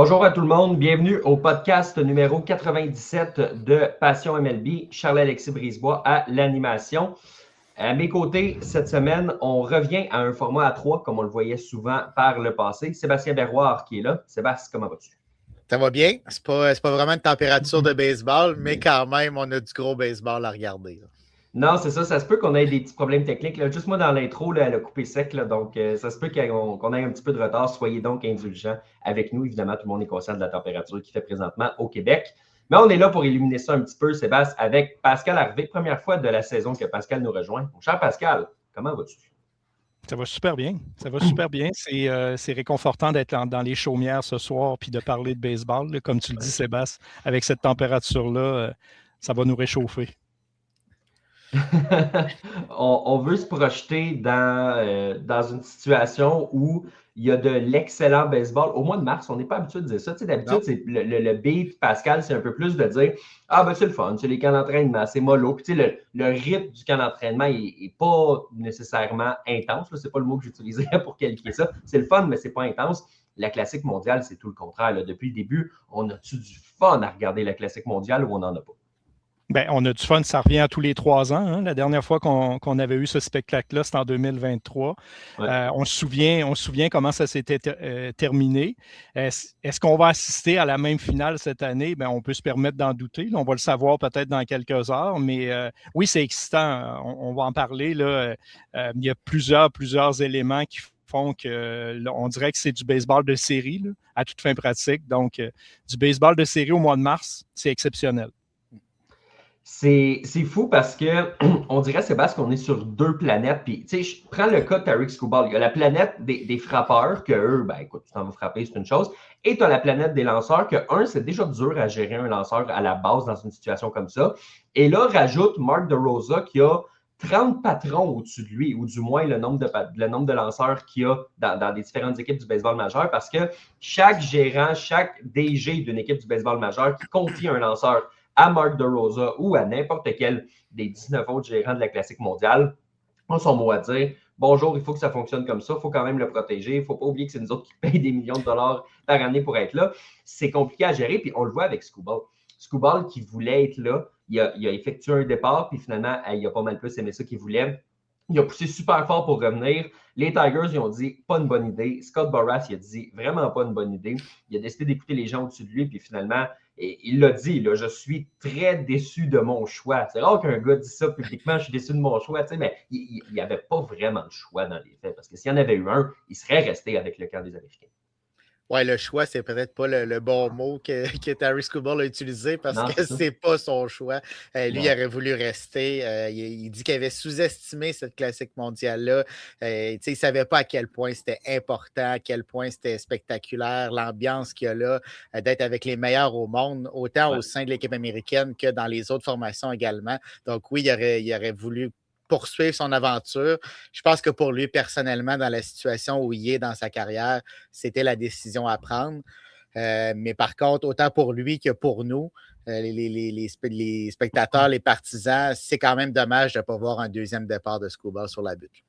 Bonjour à tout le monde, bienvenue au podcast numéro 97 de Passion MLB. Charles-Alexis Brisebois à l'animation. À mes côtés, cette semaine, on revient à un format à 3 comme on le voyait souvent par le passé. Sébastien Berroir qui est là. Sébastien, comment vas-tu? Ça va bien. C'est pas vraiment une température de baseball, mais quand même, on a du gros baseball à regarder. Là. Non, c'est ça. Ça se peut qu'on ait des petits problèmes techniques. Là. Juste moi, dans l'intro, là, elle a coupé sec. Là, donc, ça se peut qu'on ait un petit peu de retard. Soyez donc indulgents avec nous. Évidemment, tout le monde est conscient de la température qu'il fait présentement au Québec. Mais on est là pour éliminer ça un petit peu, Sébastien, avec Pascal Harvey. Première fois de la saison que Pascal nous rejoint. Mon cher Pascal, comment vas-tu? Ça va super bien. Ça va super bien. C'est réconfortant d'être dans les chaumières ce soir puis de parler de baseball. Là. Comme tu le dis, Sébastien, avec cette température-là, ça va nous réchauffer. On veut se projeter dans une situation où il y a de l'excellent baseball. Au mois de mars, on n'est pas habitué de dire ça. Tu sais, d'habitude, c'est le beat, Pascal, c'est un peu plus de dire « Ah, ben c'est le fun, c'est les camps d'entraînement, c'est mollo. » Puis tu sais, le rythme du camp d'entraînement n'est pas nécessairement intense. Ce n'est pas le mot que j'utiliserais pour qualifier ça. C'est le fun, mais c'est pas intense. La Classique mondiale, c'est tout le contraire. Là. Depuis le début, on a-tu du fun à regarder la Classique mondiale ou on n'en a pas? Bien, on a du fun, ça revient à tous les 3 ans. Hein. La dernière fois qu'on avait eu ce spectacle-là, c'était en 2023. Ouais. On se souvient comment ça s'était terminé. Est-ce qu'on va assister à la même finale cette année? Bien, on peut se permettre d'en douter. Là, on va le savoir peut-être dans quelques heures, mais oui, c'est excitant. On va en parler. Là. Il y a plusieurs éléments qui font que on dirait que c'est du baseball de série là, à toute fin pratique. Donc, du baseball de série au mois de mars, c'est exceptionnel. C'est fou parce que on dirait, Sébastien, qu'on est sur deux planètes. Puis, tu sais, je prends le cas de Tarik Skubal. Il y a la planète des frappeurs, que eux, ben écoute, tu t'en vas frapper, c'est une chose. Et tu as la planète des lanceurs, que c'est déjà dur à gérer un lanceur à la base dans une situation comme ça. Et là, rajoute Mark DeRosa qui a 30 patrons au-dessus de lui, ou du moins le nombre de lanceurs qu'il y a dans les différentes équipes du baseball majeur, parce que chaque gérant, chaque DG d'une équipe du baseball majeur qui confie un lanceur à Mark DeRosa ou à n'importe quel des 19 autres gérants de la Classique mondiale, ont son mot à dire. Bonjour, il faut que ça fonctionne comme ça, il faut quand même le protéger, il ne faut pas oublier que c'est nous autres qui payent des millions de dollars par année pour être là. C'est compliqué à gérer, puis on le voit avec Skubal. Skubal qui voulait être là, il a effectué un départ, puis finalement, il a pas mal plus aimé ça qu'il voulait. Il a poussé super fort pour revenir. Les Tigers, ils ont dit pas une bonne idée. Scott Boras, il a dit vraiment pas une bonne idée. Il a décidé d'écouter les gens au-dessus de lui, puis finalement, il l'a dit, là, je suis très déçu de mon choix. C'est rare qu'un gars dise ça publiquement, je suis déçu de mon choix, mais il n'y avait pas vraiment de choix dans les faits, parce que s'il y en avait eu un, il serait resté avec le camp des Américains. Ouais, le choix, c'est peut-être pas le bon mot que Tarik Skubal a utilisé parce que c'est pas son choix. Lui, il aurait voulu rester. Il dit qu'il avait sous-estimé cette classique mondiale-là. Il ne savait pas à quel point c'était important, à quel point c'était spectaculaire, l'ambiance qu'il y a là, d'être avec les meilleurs au monde, autant au sein de l'équipe américaine que dans les autres formations également. Donc oui, il aurait voulu poursuivre son aventure. Je pense que pour lui, personnellement, dans la situation où il est dans sa carrière, c'était la décision à prendre. Mais par contre, autant pour lui que pour nous, les spectateurs, les partisans, c'est quand même dommage de ne pas voir un deuxième départ de Skubal sur la butte.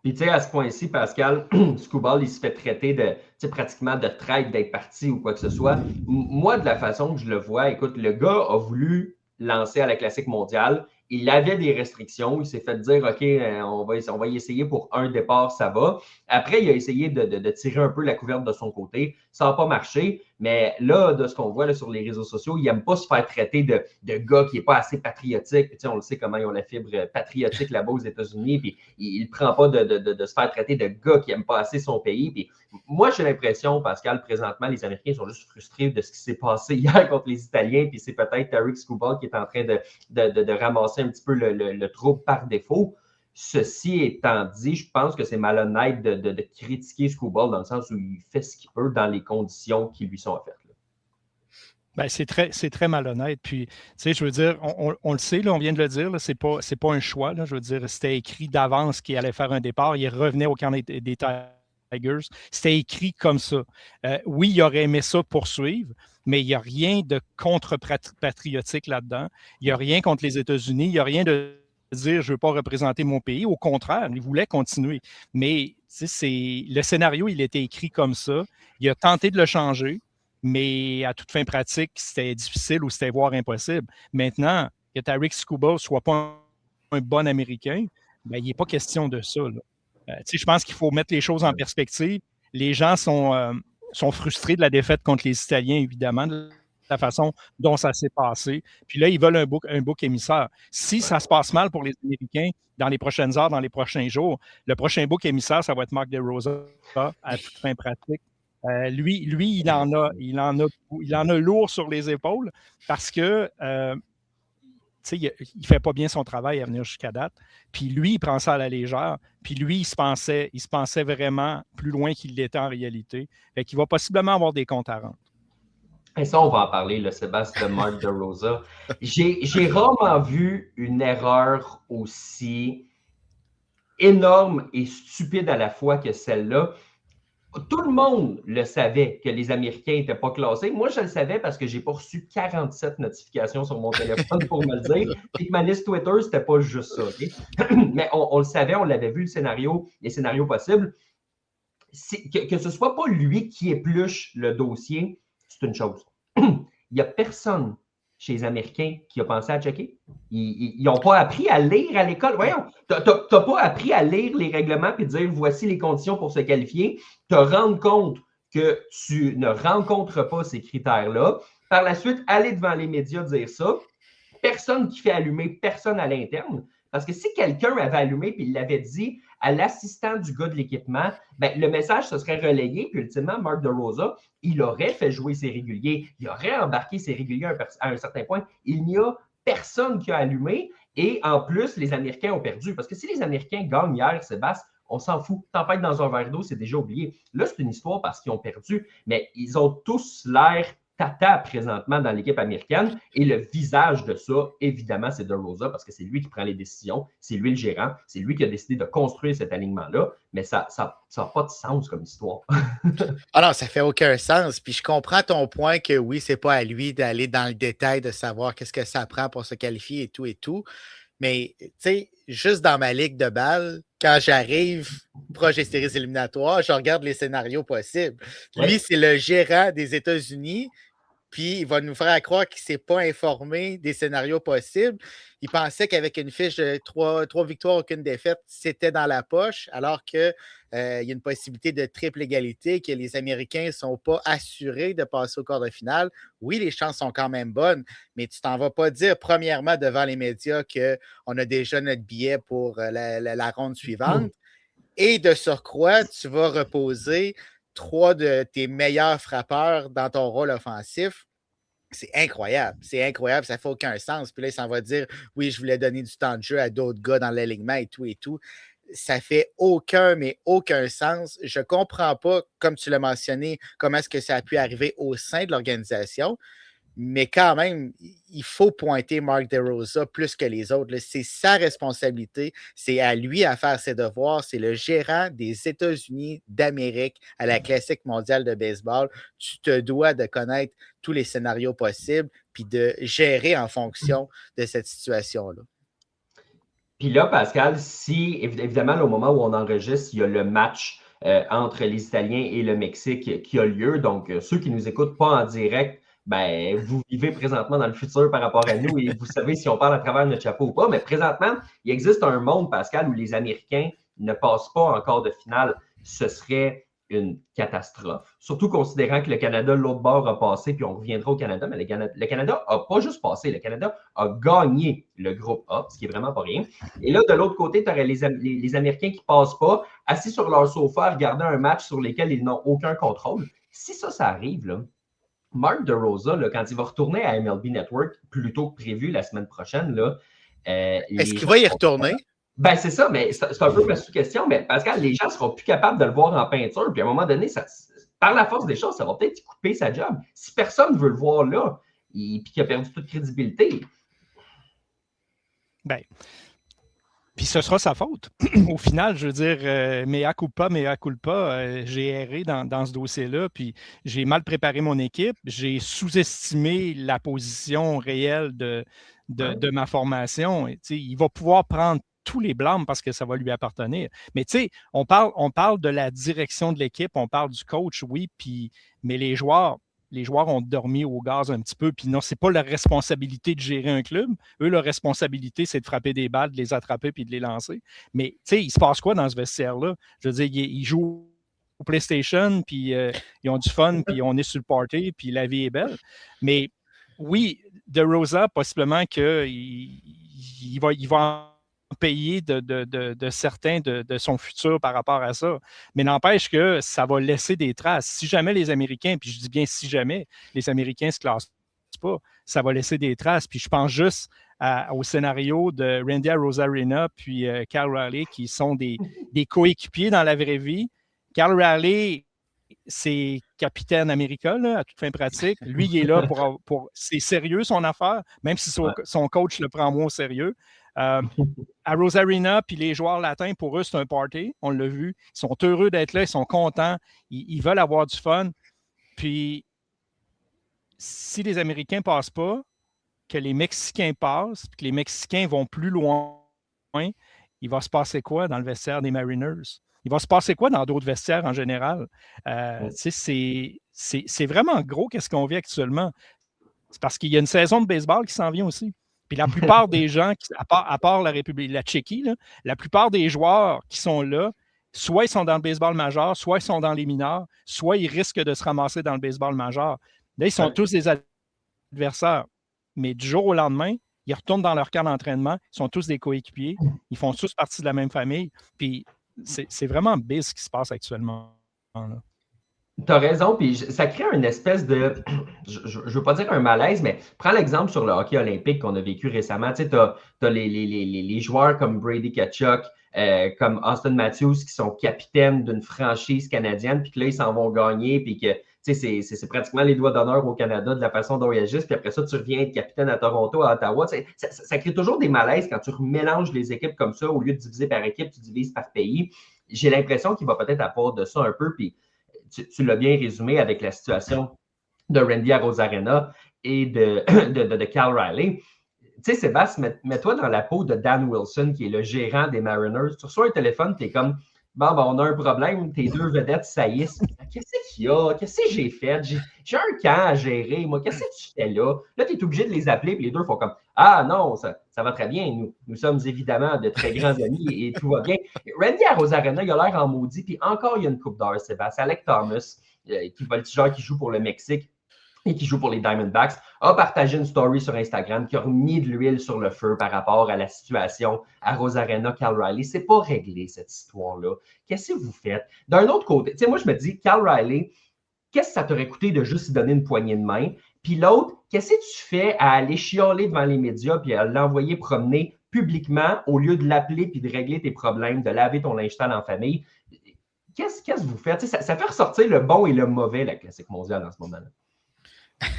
Puis, tu sais, à ce point-ci, Pascal, Skubal, il se fait traiter de, pratiquement de traite d'être parti ou quoi que ce soit. Moi, de la façon que je le vois, écoute, le gars a voulu lancer à la Classique mondiale. Il avait des restrictions. Il s'est fait dire, OK, on va y essayer pour un départ, ça va. Après, il a essayé de tirer un peu la couverte de son côté. Ça n'a pas marché. Mais là, de ce qu'on voit là, sur les réseaux sociaux, il n'aime pas se faire traiter de gars qui n'est pas assez patriotique. Puis, on le sait comment ils ont la fibre patriotique là-bas aux États-Unis. Puis, il ne prend pas de se faire traiter de gars qui n'aiment pas assez son pays. Puis, moi, j'ai l'impression, Pascal, présentement, les Américains sont juste frustrés de ce qui s'est passé hier contre les Italiens. Puis, c'est peut-être Tarik Skubal qui est en train de ramasser un petit peu le trouble par défaut. Ceci étant dit, je pense que c'est malhonnête de critiquer Skubal dans le sens où il fait ce qu'il peut dans les conditions qui lui sont offertes. Bien, c'est très malhonnête. Puis, tu sais, je veux dire, on le sait, là, on vient de le dire, c'est pas un choix. Là, je veux dire, c'était écrit d'avance qu'il allait faire un départ. Il revenait au camp des Tigers. C'était écrit comme ça. Oui, il aurait aimé ça poursuivre, mais il n'y a rien de contre-patriotique là-dedans. Il n'y a rien contre les États-Unis. Il n'y a rien de dire je ne veux pas représenter mon pays. Au contraire, il voulait continuer. Mais le scénario, il était écrit comme ça. Il a tenté de le changer. mais à toute fin pratique, c'était difficile ou c'était voire impossible. Maintenant, que Tarik Skubal ne soit pas un bon Américain, ben, il n'est pas question de ça. Je pense qu'il faut mettre les choses en perspective. Les gens sont frustrés de la défaite contre les Italiens, évidemment, de la façon dont ça s'est passé. Puis là, ils veulent un bouc émissaire. Si ça se passe mal pour les Américains dans les prochaines heures, dans les prochains jours, le prochain bouc émissaire, ça va être Mark DeRosa à toute fin pratique. Lui, il en a lourd sur les épaules parce que il ne fait pas bien son travail à venir jusqu'à date. Puis lui, il prend ça à la légère. Puis lui, il se pensait vraiment plus loin qu'il l'était en réalité. Fait qu'il va possiblement avoir des comptes à rendre. Et ça, on va en parler, le Sébastien de Mark DeRosa. J'ai rarement vu une erreur aussi énorme et stupide à la fois que celle-là. Tout le monde le savait que les Américains n'étaient pas classés. Moi, je le savais parce que j'ai pas reçu 47 notifications sur mon téléphone pour me le dire. Puis que ma liste Twitter, c'était pas juste ça. Okay? Mais on le savait, on l'avait vu, les scénarios possibles. Que ce soit pas lui qui épluche le dossier, c'est une chose. Il n'y a personne chez les Américains qui a pensé à checker. Ils n'ont pas appris à lire à l'école. Voyons, tu n'as pas appris à lire les règlements et dire voici les conditions pour se qualifier. Te rendre compte que tu ne rencontres pas ces critères-là. Par la suite, aller devant les médias dire ça. Personne qui fait allumer, personne à l'interne. Parce que si quelqu'un avait allumé et il l'avait dit à l'assistant du gars de l'équipement, ben, le message se serait relayé. Puis ultimement, Mark DeRosa, il aurait fait jouer ses réguliers. Il aurait embarqué ses réguliers à un certain point. Il n'y a personne qui a allumé. Et en plus, les Américains ont perdu. Parce que si les Américains gagnent hier, Sébastien, on s'en fout. Tempête dans un verre d'eau, c'est déjà oublié. Là, c'est une histoire parce qu'ils ont perdu. Mais ils ont tous l'air tata présentement dans l'équipe américaine. Et le visage de ça, évidemment, c'est DeRosa parce que c'est lui qui prend les décisions, c'est lui le gérant, c'est lui qui a décidé de construire cet alignement-là. Mais ça n'a pas de sens comme histoire. Ah non, ça fait aucun sens. Puis je comprends ton point que oui, c'est pas à lui d'aller dans le détail de savoir qu'est-ce que ça prend pour se qualifier et tout et tout. Mais, tu sais, juste dans ma ligue de balle, quand j'arrive proche des séries éliminatoires, je regarde les scénarios possibles. Lui, c'est le gérant des États-Unis, puis il va nous faire croire qu'il ne s'est pas informé des scénarios possibles. Il pensait qu'avec une fiche de 3 victoires, aucune défaite, c'était dans la poche, alors qu'il y a une possibilité de triple égalité, que les Américains ne sont pas assurés de passer au quart de finale. Oui, les chances sont quand même bonnes, mais tu t'en vas pas dire, premièrement, devant les médias qu'on a déjà notre billet pour la ronde suivante. Et de surcroît, tu vas reposer 3 de tes meilleurs frappeurs dans ton rôle offensif. C'est incroyable. C'est incroyable. Ça ne fait aucun sens. Puis là, il s'en va dire oui, je voulais donner du temps de jeu à d'autres gars dans l'alignement et tout et tout. Ça fait aucun sens. Je ne comprends pas, comme tu l'as mentionné, comment est-ce que ça a pu arriver au sein de l'organisation. Mais quand même, il faut pointer Mark DeRosa plus que les autres. C'est sa responsabilité. C'est à lui à faire ses devoirs. C'est le gérant des États-Unis d'Amérique à la Classique mondiale de baseball. Tu te dois de connaître tous les scénarios possibles puis de gérer en fonction de cette situation-là. Puis là, Pascal, si, évidemment, au moment où on enregistre, il y a le match entre les Italiens et le Mexique qui a lieu. Donc, ceux qui ne nous écoutent pas en direct, ben, vous vivez présentement dans le futur par rapport à nous et vous savez si on parle à travers notre chapeau ou pas. Mais présentement, il existe un monde, Pascal, où les Américains ne passent pas encore de finale. Ce serait une catastrophe. Surtout considérant que le Canada, l'autre bord, a passé, puis on reviendra au Canada, mais le Canada n'a pas juste passé, le Canada a gagné le groupe A, ce qui est vraiment pas rien. Et là, de l'autre côté, tu aurais les Américains qui ne passent pas, assis sur leur sofa, à regarder un match sur lequel ils n'ont aucun contrôle. Si ça arrive, là, Mark DeRosa, là, quand il va retourner à MLB Network, plus tôt que prévu la semaine prochaine, là, est-ce qu'il va y retourner? Ben, c'est ça, mais c'est un peu ma sous-question, mais Pascal, les gens ne seront plus capables de le voir en peinture, puis à un moment donné, par la force des choses, ça va peut-être couper sa job. Si personne ne veut le voir là, puis qu'il a perdu toute crédibilité. Ben, puis ce sera sa faute. Au final, je veux dire, mea culpa, j'ai erré dans ce dossier-là, puis j'ai mal préparé mon équipe, j'ai sous-estimé la position réelle de ma formation. Et, il va pouvoir prendre tous les blâmes parce que ça va lui appartenir. Mais tu sais, on parle de la direction de l'équipe, on parle du coach, oui, mais les joueurs, les joueurs ont dormi au gaz un petit peu. Puis non, c'est pas leur responsabilité de gérer un club. Eux, leur responsabilité, c'est de frapper des balles, de les attraper puis de les lancer. Mais, tu sais, il se passe quoi dans ce vestiaire-là? Je veux dire, ils jouent au PlayStation, puis ils ont du fun, puis on est sur le party, puis la vie est belle. Mais oui, DeRozan, possiblement qu'il va en payer de certains de son futur par rapport à ça. Mais n'empêche que ça va laisser des traces. Si jamais les Américains, puis je dis bien si jamais, les Américains ne se classent pas, ça va laisser des traces. Puis je pense juste au scénario de Randy Arozarena puis Cal Raleigh, qui sont des coéquipiers dans la vraie vie. Cal Raleigh, c'est capitaine américain, là, à toute fin pratique. Lui, il est là pour c'est sérieux son affaire, même si son coach le prend moins au sérieux. À Rosarena, puis les joueurs latins, pour eux, c'est un party. On l'a vu. Ils sont heureux d'être là, ils sont contents, ils veulent avoir du fun. Puis, si les Américains ne passent pas, que les Mexicains passent, puis que les Mexicains vont plus loin, il va se passer quoi dans le vestiaire des Mariners? Il va se passer quoi dans d'autres vestiaires en général? C'est vraiment gros qu'est-ce qu'on vit actuellement. C'est parce qu'il y a une saison de baseball qui s'en vient aussi. Puis la plupart des gens, à part la République, la Tchéquie, là, la plupart des joueurs qui sont là, soit ils sont dans le baseball majeur, soit ils sont dans les mineurs, soit ils risquent de se ramasser dans le baseball majeur. Là, ils sont tous des adversaires. Mais du jour au lendemain, ils retournent dans leur camp d'entraînement, ils sont tous des coéquipiers, ils font tous partie de la même famille. Puis c'est vraiment bizarre ce qui se passe actuellement. Tu as raison, puis ça crée une espèce de, je ne veux pas dire un malaise, mais prends l'exemple sur le hockey olympique qu'on a vécu récemment. Tu sais, tu as les joueurs comme Brady Tkachuk, comme Auston Matthews, qui sont capitaines d'une franchise canadienne, puis que là, ils s'en vont gagner, puis que c'est pratiquement les doigts d'honneur au Canada de la façon dont ils agissent, puis après ça, tu reviens être capitaine à Toronto, à Ottawa. Ça crée toujours des malaises quand tu mélanges les équipes comme ça. Au lieu de diviser par équipe, tu divises par pays. J'ai l'impression qu'il va peut-être apporter de ça un peu, puis tu l'as bien résumé avec la situation de Randy Arozarena et de Cal Raleigh. Tu sais, Sébastien, mets-toi dans la peau de Dan Wilson, qui est le gérant des Mariners. Tu reçois un téléphone, tu es comme, bon, on a un problème, tes deux vedettes saillissent. Qu'est-ce qu'il y a? Qu'est-ce que j'ai fait? J'ai un camp à gérer, moi. Qu'est-ce que tu fais là? Là, tu es obligé de les appeler, puis les deux font comme, ah non, ça va très bien. Nous sommes évidemment de très grands amis et tout va bien. Randy Arozarena, il a l'air en maudit, puis encore, il y a une coupe d'heure, Sébastien. Alec Thomas, qui joue pour le Mexique et qui joue pour les Diamondbacks, a partagé une story sur Instagram qui a remis de l'huile sur le feu par rapport à la situation à Arozarena, Cal Raleigh. C'est pas réglé, cette histoire-là. Qu'est-ce que vous faites? D'un autre côté, tu sais, moi, je me dis, Cal Raleigh, qu'est-ce que ça t'aurait coûté de juste lui donner une poignée de main? Puis l'autre, qu'est-ce que tu fais à aller chialer devant les médias puis à l'envoyer promener publiquement au lieu de l'appeler puis de régler tes problèmes, de laver ton linge sale en famille? Qu'est-ce que vous faites? Ça fait ressortir le bon et le mauvais, la Classique mondiale, en ce moment-là.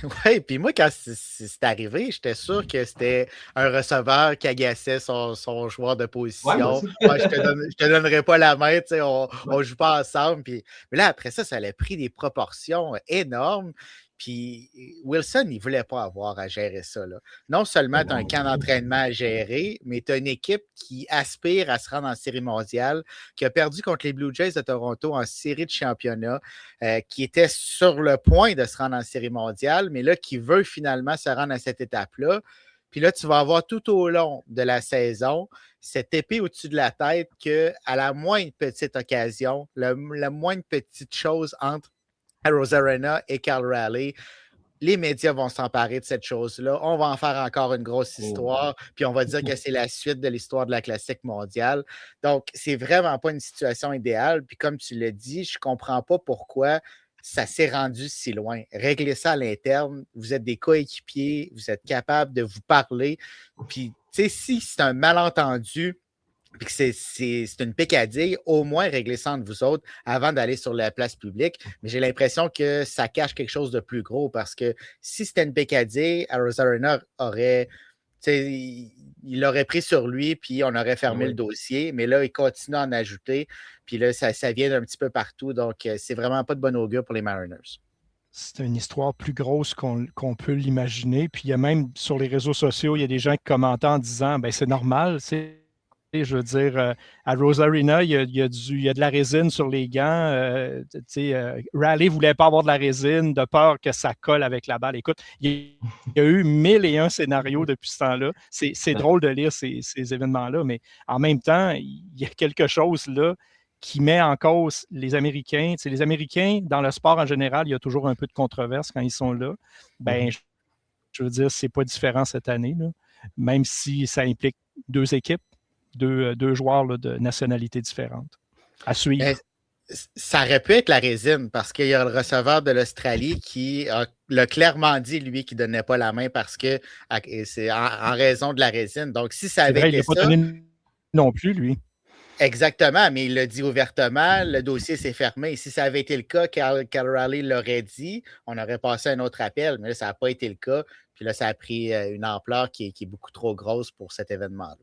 Oui, puis moi, quand c'est arrivé, j'étais sûr que c'était un receveur qui agaçait son joueur de position. Ouais, je te donnerai pas la main, on joue pas ensemble. Mais là, après ça a pris des proportions énormes. Puis Wilson, il ne voulait pas avoir à gérer ça. Là. Non seulement tu as un camp d'entraînement à gérer, mais tu as une équipe qui aspire à se rendre en série mondiale, qui a perdu contre les Blue Jays de Toronto en série de championnat, qui était sur le point de se rendre en série mondiale, mais là, qui veut finalement se rendre à cette étape-là. Puis là, tu vas avoir tout au long de la saison cette épée au-dessus de la tête qu'à la moindre petite occasion, la moindre petite chose entre Arozarena et Cal Raleigh, les médias vont s'emparer de cette chose-là. On va en faire encore une grosse histoire, puis on va dire que c'est la suite de l'histoire de la Classique mondiale. Donc, c'est vraiment pas une situation idéale. Puis comme tu l'as dit, je comprends pas pourquoi ça s'est rendu si loin. Réglez ça à l'interne. Vous êtes des coéquipiers, vous êtes capables de vous parler. Puis, tu sais, si c'est un malentendu, puis que c'est une pécadille, au moins régler ça entre vous autres avant d'aller sur la place publique. Mais j'ai l'impression que ça cache quelque chose de plus gros parce que si c'était une pécadille, Arozarena il l'aurait pris sur lui puis on aurait fermé le dossier. Mais là, il continue à en ajouter. Puis là, ça vient d'un petit peu partout. Donc, c'est vraiment pas de bon augure pour les Mariners. C'est une histoire plus grosse qu'on peut l'imaginer. Puis il y a même sur les réseaux sociaux, il y a des gens qui commentent en disant ben c'est normal, Je veux dire, à Rose Arena, il y a de la résine sur les gants. Raleigh ne voulait pas avoir de la résine de peur que ça colle avec la balle. Écoute, il y a eu 1001 scénarios depuis ce temps-là. C'est drôle de lire ces événements-là, mais en même temps, il y a quelque chose là qui met en cause les Américains. Les Américains, dans le sport en général, il y a toujours un peu de controverse quand ils sont là. Ben, je veux dire, c'est pas différent cette année, là, même si ça implique deux équipes. Deux joueurs là, de nationalités différentes à suivre. Mais ça aurait pu être la résine parce qu'il y a le receveur de l'Australie qui l'a clairement dit, lui, qu'il ne donnait pas la main parce que c'est en raison de la résine. Donc, si ça avait été ça... Il n'a pas donné non plus, lui. Exactement, mais il l'a dit ouvertement, le dossier s'est fermé. Si ça avait été le cas, Cal Raleigh l'aurait dit, on aurait passé un autre appel, mais là, ça n'a pas été le cas. Puis là, ça a pris une ampleur qui est beaucoup trop grosse pour cet événement-là.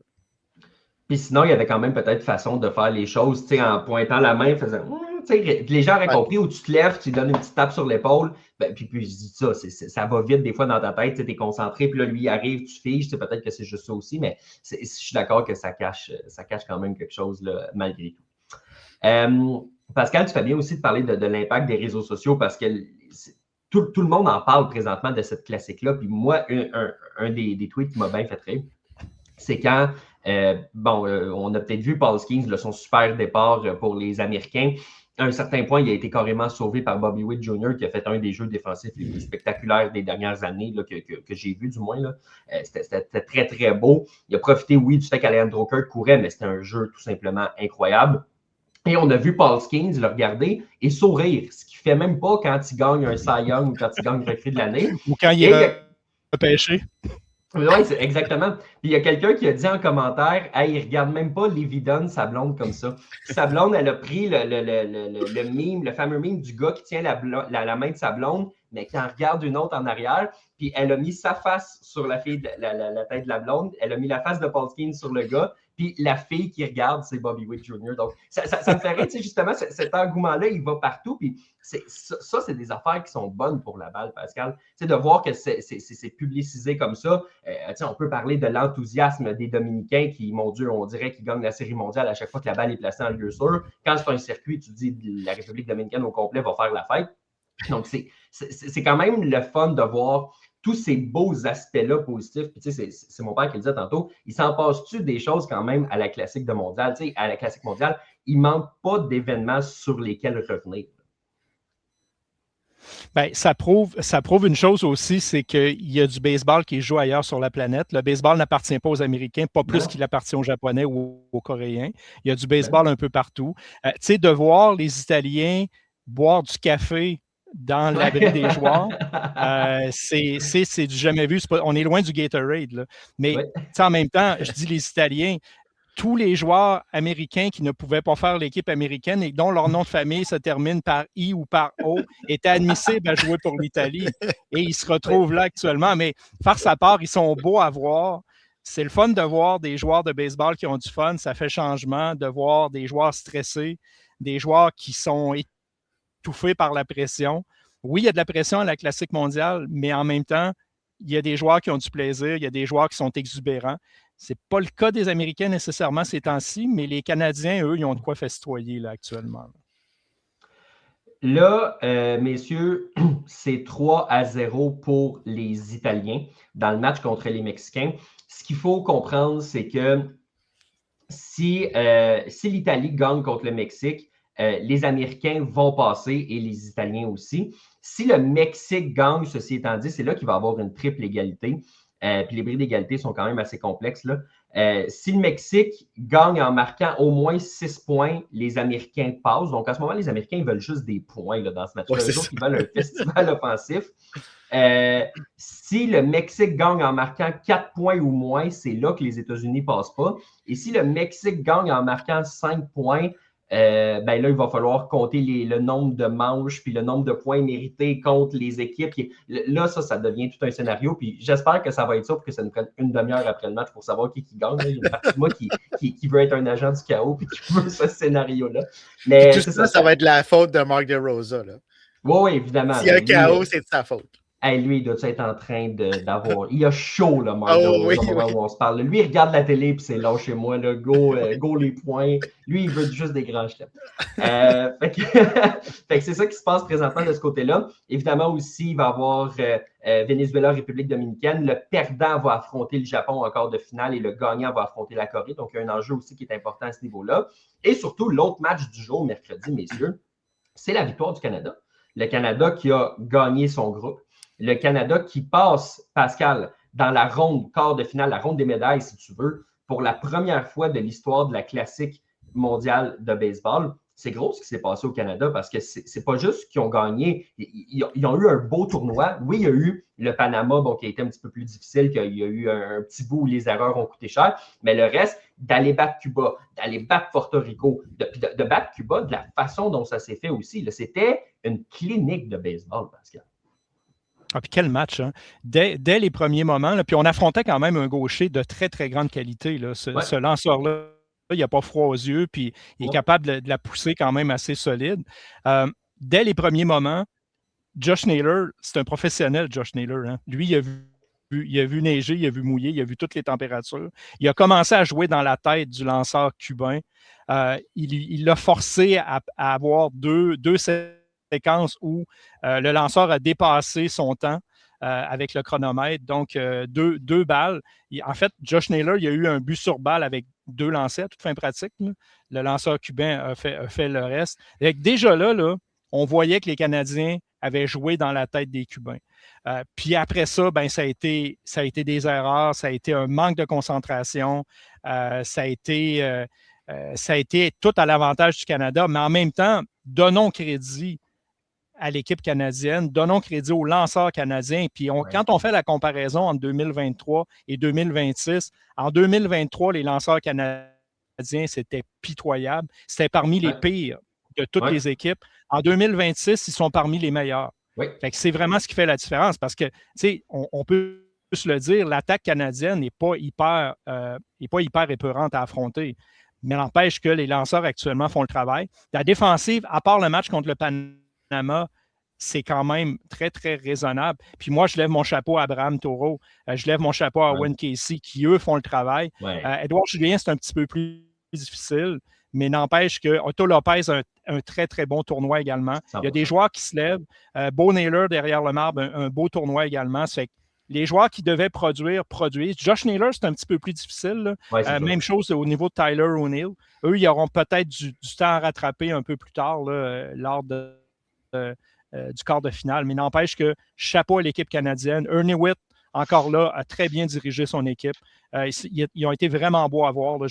Puis sinon, il y avait quand même peut-être façon de faire les choses, tu sais, en pointant la main, faisant, tu sais, les gens auraient compris où tu te lèves, tu lui donnes une petite tape sur l'épaule, ben, puis je dis ça, ça va vite des fois dans ta tête, tu es concentré, puis là, lui, il arrive, tu figes, tu sais, peut-être que c'est juste ça aussi, mais je suis d'accord que ça cache quand même quelque chose, là, malgré tout. Pascal, tu fais bien aussi de parler de l'impact des réseaux sociaux, parce que tout le monde en parle présentement de cette classique-là, puis moi, un des tweets qui m'a bien fait rire, c'est quand on a peut-être vu Paul Skeens, son super départ pour les Américains. À un certain point, il a été carrément sauvé par Bobby Witt Jr., qui a fait un des jeux défensifs les plus spectaculaires des dernières années, là, que j'ai vu du moins. C'était très, très beau. Il a profité, oui, du fait qu'Alejandro Kirk courait, mais c'était un jeu tout simplement incroyable. Et on a vu Paul Skeens le regarder et sourire, ce qu'il ne fait même pas quand il gagne un Cy Young ou quand il gagne recrue de l'année. Ou quand il est pêché. Oui, c'est exactement. Puis il y a quelqu'un qui a dit en commentaire, hey, il regarde même pas Livy Dunn, sa blonde, comme ça. Sa blonde, elle a pris le meme, le fameux meme du gars qui tient la main de sa blonde, mais qui en regarde une autre en arrière. Puis elle a mis sa face sur la fille, la tête de la blonde. Elle a mis la face de Paul Skeens sur le gars. Puis la fille qui regarde, c'est Bobby Witt Jr. Donc, ça me fait rire, tu sais, justement, cet engouement-là, il va partout. Puis ça, c'est des affaires qui sont bonnes pour la balle, Pascal. Tu sais, de voir que c'est publicisé comme ça. Tu sais, on peut parler de l'enthousiasme des Dominicains qui, mon Dieu, on dirait qu'ils gagnent la Série mondiale à chaque fois que la balle est placée en lieu sûr. Quand c'est un circuit, tu dis la République dominicaine au complet va faire la fête. Donc, c'est quand même le fun de voir tous ces beaux aspects-là positifs. Puis, tu sais, c'est mon père qui le disait tantôt. Il s'en passe-tu des choses quand même à la classique de mondial? Tu sais, à la classique mondiale, il ne manque pas d'événements sur lesquels revenir. Bien, ça prouve une chose aussi, c'est qu'il y a du baseball qui est joué ailleurs sur la planète. Le baseball n'appartient pas aux Américains, pas plus qu'il appartient aux Japonais ou aux Coréens. Il y a du baseball un peu partout. Tu sais, de voir les Italiens boire du café dans l'abri des joueurs, c'est du jamais vu. On est loin du Gatorade, là. Mais en même temps, je dis les Italiens, tous les joueurs américains qui ne pouvaient pas faire l'équipe américaine et dont leur nom de famille se termine par I ou par O étaient admissibles à jouer pour l'Italie. Et ils se retrouvent là actuellement. Mais farce à part, ils sont beaux à voir. C'est le fun de voir des joueurs de baseball qui ont du fun. Ça fait changement de voir des joueurs stressés, des joueurs qui sont étouffés par la pression. Oui, il y a de la pression à la classique mondiale, mais en même temps, il y a des joueurs qui ont du plaisir, il y a des joueurs qui sont exubérants. Ce n'est pas le cas des Américains nécessairement ces temps-ci, mais les Canadiens, eux, ils ont de quoi festoyer là, actuellement. Là, messieurs, c'est 3-0 pour les Italiens dans le match contre les Mexicains. Ce qu'il faut comprendre, c'est que si l'Italie gagne contre le Mexique, les Américains vont passer et les Italiens aussi. Si le Mexique gagne, ceci étant dit, c'est là qu'il va y avoir une triple égalité. Puis les bris d'égalité sont quand même assez complexes, là. Si le Mexique gagne en marquant au moins 6 points, les Américains passent. Donc, à ce moment, les Américains veulent juste des points là, dans ce match-là. Les autres, ils veulent un festival offensif. Si le Mexique gagne en marquant 4 points ou moins, c'est là que les États-Unis ne passent pas. Et si le Mexique gagne en marquant 5 points, ben là, il va falloir compter le nombre de manches puis le nombre de points mérités contre les équipes. Là, ça devient tout un scénario. Puis j'espère que ça va être ça pour que ça nous prenne une demi-heure après le match pour savoir qui gagne. Il y a une partie de moi qui veut être un agent du chaos puis qui veut ce scénario-là. Mais tout ça va être la faute de Mark DeRosa. Oui, évidemment. S'il y a un chaos, c'est de sa faute. Hey, lui, il doit être en train d'avoir. Il a chaud, là, Marc Oh, oui, au moment où on se parle. Lui, il regarde la télé, puis c'est là chez moi, là, go les points. Lui, il veut juste des grands chefs. Fait que c'est ça qui se passe présentement de ce côté-là. Évidemment, aussi, il va y avoir Venezuela, République dominicaine. Le perdant va affronter le Japon en quart de finale et le gagnant va affronter la Corée. Donc, il y a un enjeu aussi qui est important à ce niveau-là. Et surtout, l'autre match du jour, mercredi, messieurs, c'est la victoire du Canada. Le Canada qui a gagné son groupe. Le Canada qui passe, Pascal, dans la ronde quart de finale, la ronde des médailles, si tu veux, pour la première fois de l'histoire de la classique mondiale de baseball. C'est gros ce qui s'est passé au Canada parce que c'est pas juste qu'ils ont gagné, ils ont eu un beau tournoi. Oui, il y a eu le Panama, bon, qui a été un petit peu plus difficile, qu'il y a eu un petit bout où les erreurs ont coûté cher, mais le reste, d'aller battre Cuba, d'aller battre Porto Rico, de battre Cuba de la façon dont ça s'est fait aussi, là, c'était une clinique de baseball, Pascal. Ah, puis quel match, hein? Dès les premiers moments, là, puis on affrontait quand même un gaucher de très, très grande qualité. Là. Ce lanceur-là, il n'a pas froid aux yeux, puis il est capable de la pousser quand même assez solide. Dès les premiers moments, Josh Naylor, c'est un professionnel, Josh Naylor. Hein? Lui, il a vu neiger, il a vu mouiller, il a vu toutes les températures. Il a commencé à jouer dans la tête du lanceur cubain. Il l'a forcé à avoir deux séquence où le lanceur a dépassé son temps avec le chronomètre. Donc, deux balles. En fait, Josh Naylor, il y a eu un but sur balle avec 2 lancers à toute fin pratique. Là. Le lanceur cubain a fait le reste. Et déjà là, on voyait que les Canadiens avaient joué dans la tête des Cubains. Puis après ça, ben, ça a été des erreurs, ça a été un manque de concentration, ça a été tout à l'avantage du Canada, mais en même temps, donnons crédit à l'équipe canadienne, donnons crédit aux lanceurs canadiens. Puis quand on fait la comparaison entre 2023 et 2026, en 2023, les lanceurs canadiens, c'était pitoyable. C'était parmi les pires de toutes les équipes. En 2026, ils sont parmi les meilleurs. Fait que c'est vraiment ce qui fait la différence parce que, tu sais, on peut se le dire, l'attaque canadienne n'est pas hyper épeurante à affronter. Mais n'empêche que les lanceurs actuellement font le travail. La défensive, à part le match contre le Panama, c'est quand même très, très raisonnable. Puis moi, je lève mon chapeau à Abraham Taureau. Je lève mon chapeau à Owen Casey, qui, eux, font le travail. Édouard Julien, c'est un petit peu plus difficile, mais n'empêche que Otto Lopez a un très, très bon tournoi également. Il y a des joueurs qui se lèvent. Bo Naylor, derrière le marbre, un beau tournoi également. Ça fait que les joueurs qui devaient produisent. Josh Naylor, c'est un petit peu plus difficile. Même chose au niveau de Tyler O'Neill. Eux, ils auront peut-être du temps à rattraper un peu plus tard là, lors du quart de finale. Mais n'empêche que chapeau à l'équipe canadienne. Ernie Whitt, encore là, a très bien dirigé son équipe. Ils ont été vraiment beaux à voir. Là.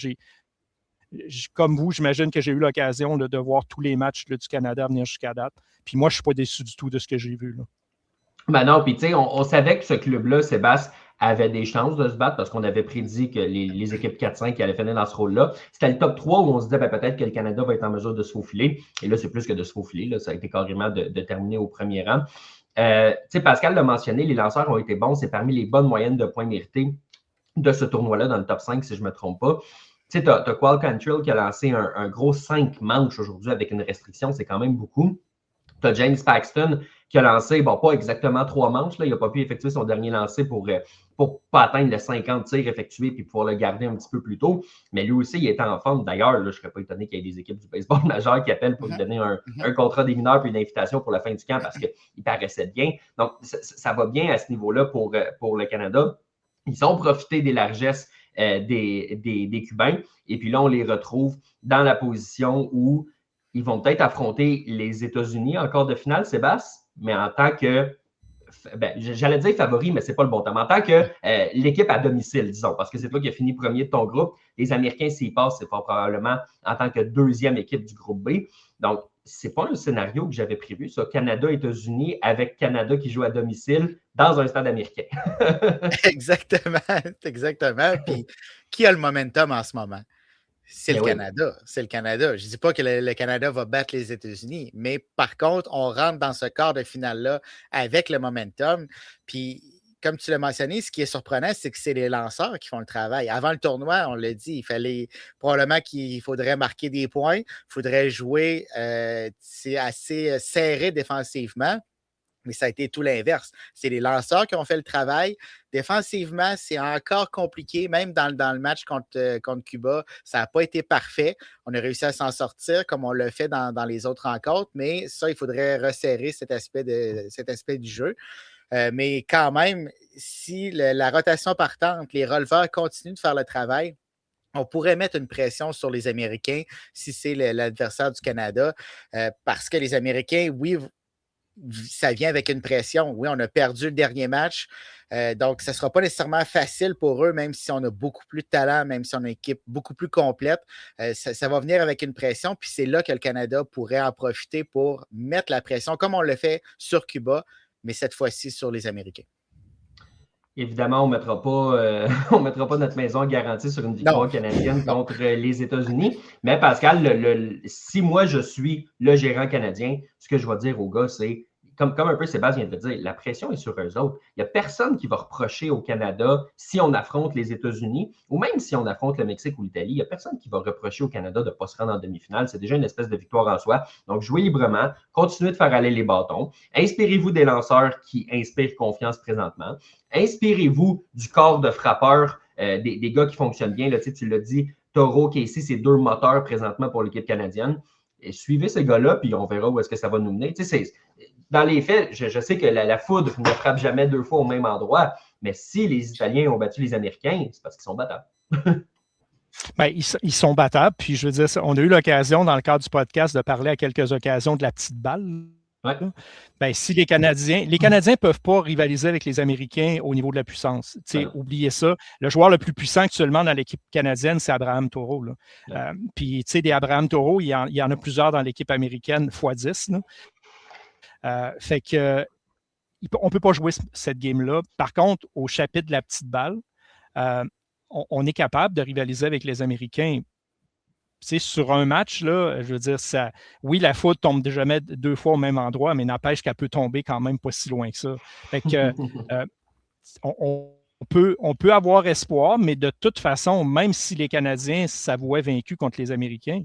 Comme vous, j'imagine que j'ai eu l'occasion de voir tous les matchs là, du Canada venir jusqu'à date. Puis moi, je ne suis pas déçu du tout de ce que j'ai vu. Là. Ben non, puis tu sais, on savait que ce club-là, Sébastien, avait des chances de se battre parce qu'on avait prédit que les équipes 4-5 allaient finir dans ce rôle-là. C'était le top 3 où on se disait ben, peut-être que le Canada va être en mesure de se faufiler. Et là, c'est plus que de se faufiler. Là, ça a été carrément de terminer au premier rang. Tu sais, Pascal l'a mentionné, les lanceurs ont été bons. C'est parmi les bonnes moyennes de points mérités de ce tournoi-là dans le top 5, si je ne me trompe pas. Tu sais, tu as Qual Cantrill qui a lancé un gros 5 manches aujourd'hui avec une restriction. C'est quand même beaucoup. Tu as James Paxton qui a lancé, bon, pas exactement 3 manches, là, il n'a pas pu effectuer son dernier lancer pour pas atteindre les 50 tirs effectués puis pouvoir le garder un petit peu plus tôt. Mais lui aussi, il était en forme. D'ailleurs, je ne serais pas étonné qu'il y ait des équipes du baseball majeur qui appellent pour lui donner un contrat des mineurs puis une invitation pour la fin du camp parce qu'il paraissait bien. Donc, ça va bien à ce niveau-là pour le Canada. Ils ont profité des largesses des Cubains. Et puis là, on les retrouve dans la position où ils vont peut-être affronter les États-Unis en quart de finale, Sébastien, mais en tant que, j'allais dire favori, mais ce n'est pas le bon terme, en tant que l'équipe à domicile, disons, parce que c'est toi qui as fini premier de ton groupe. Les Américains, s'ils passent, c'est pas probablement en tant que deuxième équipe du groupe B. Donc, ce n'est pas un scénario que j'avais prévu, ça, Canada-États-Unis avec Canada qui joue à domicile dans un stade américain. Exactement. Puis, qui a le momentum en ce moment? C'est le Canada. C'est le Canada. Je ne dis pas que le Canada va battre les États-Unis, mais par contre, on rentre dans ce quart de finale-là avec le momentum. Puis, comme tu l'as mentionné, ce qui est surprenant, c'est que c'est les lanceurs qui font le travail. Avant le tournoi, on l'a dit, il fallait probablement qu'il faudrait marquer des points, il faudrait jouer assez serré défensivement. Mais ça a été tout l'inverse. C'est les lanceurs qui ont fait le travail. Défensivement, c'est encore compliqué. Même dans le match contre Cuba, ça n'a pas été parfait. On a réussi à s'en sortir comme on l'a fait dans les autres rencontres. Mais ça, il faudrait resserrer cet aspect du jeu. Mais quand même, si la rotation partante, les releveurs continuent de faire le travail, on pourrait mettre une pression sur les Américains si c'est l'adversaire du Canada. Parce que les Américains, oui, ça vient avec une pression. Oui, on a perdu le dernier match. Donc, ce ne sera pas nécessairement facile pour eux, même si on a beaucoup plus de talent, même si on a une équipe beaucoup plus complète. Ça va venir avec une pression. Puis c'est là que le Canada pourrait en profiter pour mettre la pression, comme on le fait sur Cuba, mais cette fois-ci sur les Américains. Évidemment, on ne mettra pas notre maison garantie sur une victoire canadienne contre les États-Unis. Mais Pascal, si moi je suis le gérant canadien, ce que je vais dire aux gars, c'est, comme un peu Sébastien vient de le dire, la pression est sur eux autres. Il n'y a personne qui va reprocher au Canada si on affronte les États-Unis, ou même si on affronte le Mexique ou l'Italie, il n'y a personne qui va reprocher au Canada de ne pas se rendre en demi-finale. C'est déjà une espèce de victoire en soi. Donc, jouez librement, continuez de faire aller les bâtons. Inspirez-vous des lanceurs qui inspirent confiance présentement. Inspirez-vous du corps de frappeurs, des gars qui fonctionnent bien. Là, tu l'as dit, Toro, Casey, c'est 2 moteurs présentement pour l'équipe canadienne. Et suivez ces gars-là, puis on verra où est-ce que ça va nous mener. Dans les faits, je sais que la foudre ne frappe jamais 2 fois au même endroit, mais si les Italiens ont battu les Américains, c'est parce qu'ils sont battables. Bien, ils sont battables. Puis, je veux dire, on a eu l'occasion, dans le cadre du podcast, de parler à quelques occasions de la petite balle. Ouais. Ben, si les Canadiens ne peuvent pas rivaliser avec les Américains au niveau de la puissance. Oubliez ça. Le joueur le plus puissant actuellement dans l'équipe canadienne, c'est Abraham Taureau. Puis, des Abraham Taureau, il y en a plusieurs dans l'équipe américaine, x10. Fait que on ne peut pas jouer cette game-là. Par contre, au chapitre de la petite balle, on est capable de rivaliser avec les Américains. Sur un match, là, je veux dire, oui, la faute tombe jamais 2 fois au même endroit, mais n'empêche qu'elle peut tomber quand même pas si loin que ça. Fait que, on peut avoir espoir, mais de toute façon, même si les Canadiens s'avouaient vaincus contre les Américains,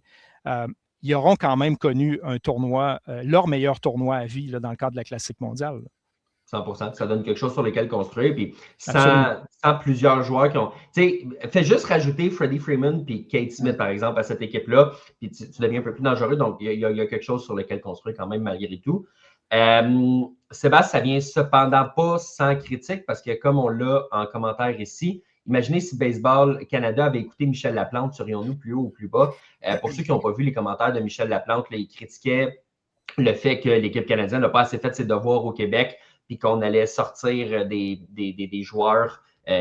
ils auront quand même connu un tournoi, leur meilleur tournoi à vie là, dans le cadre de la Classique mondiale. 100%. Ça donne quelque chose sur lequel construire. Puis sans plusieurs joueurs qui ont. Tu sais, fais juste rajouter Freddie Freeman puis Kate Smith, par exemple, à cette équipe-là. Puis tu deviens un peu plus dangereux. Donc, il y a quelque chose sur lequel construire quand même, malgré tout. Sébastien, ça vient cependant pas sans critique parce que, comme on l'a en commentaire ici, imaginez si Baseball Canada avait écouté Michel Laplante, serions-nous plus haut ou plus bas? Pour ceux qui n'ont pas vu les commentaires de Michel Laplante, là, il critiquait le fait que l'équipe canadienne n'a pas assez fait ses devoirs au Québec, puis qu'on allait sortir des joueurs qui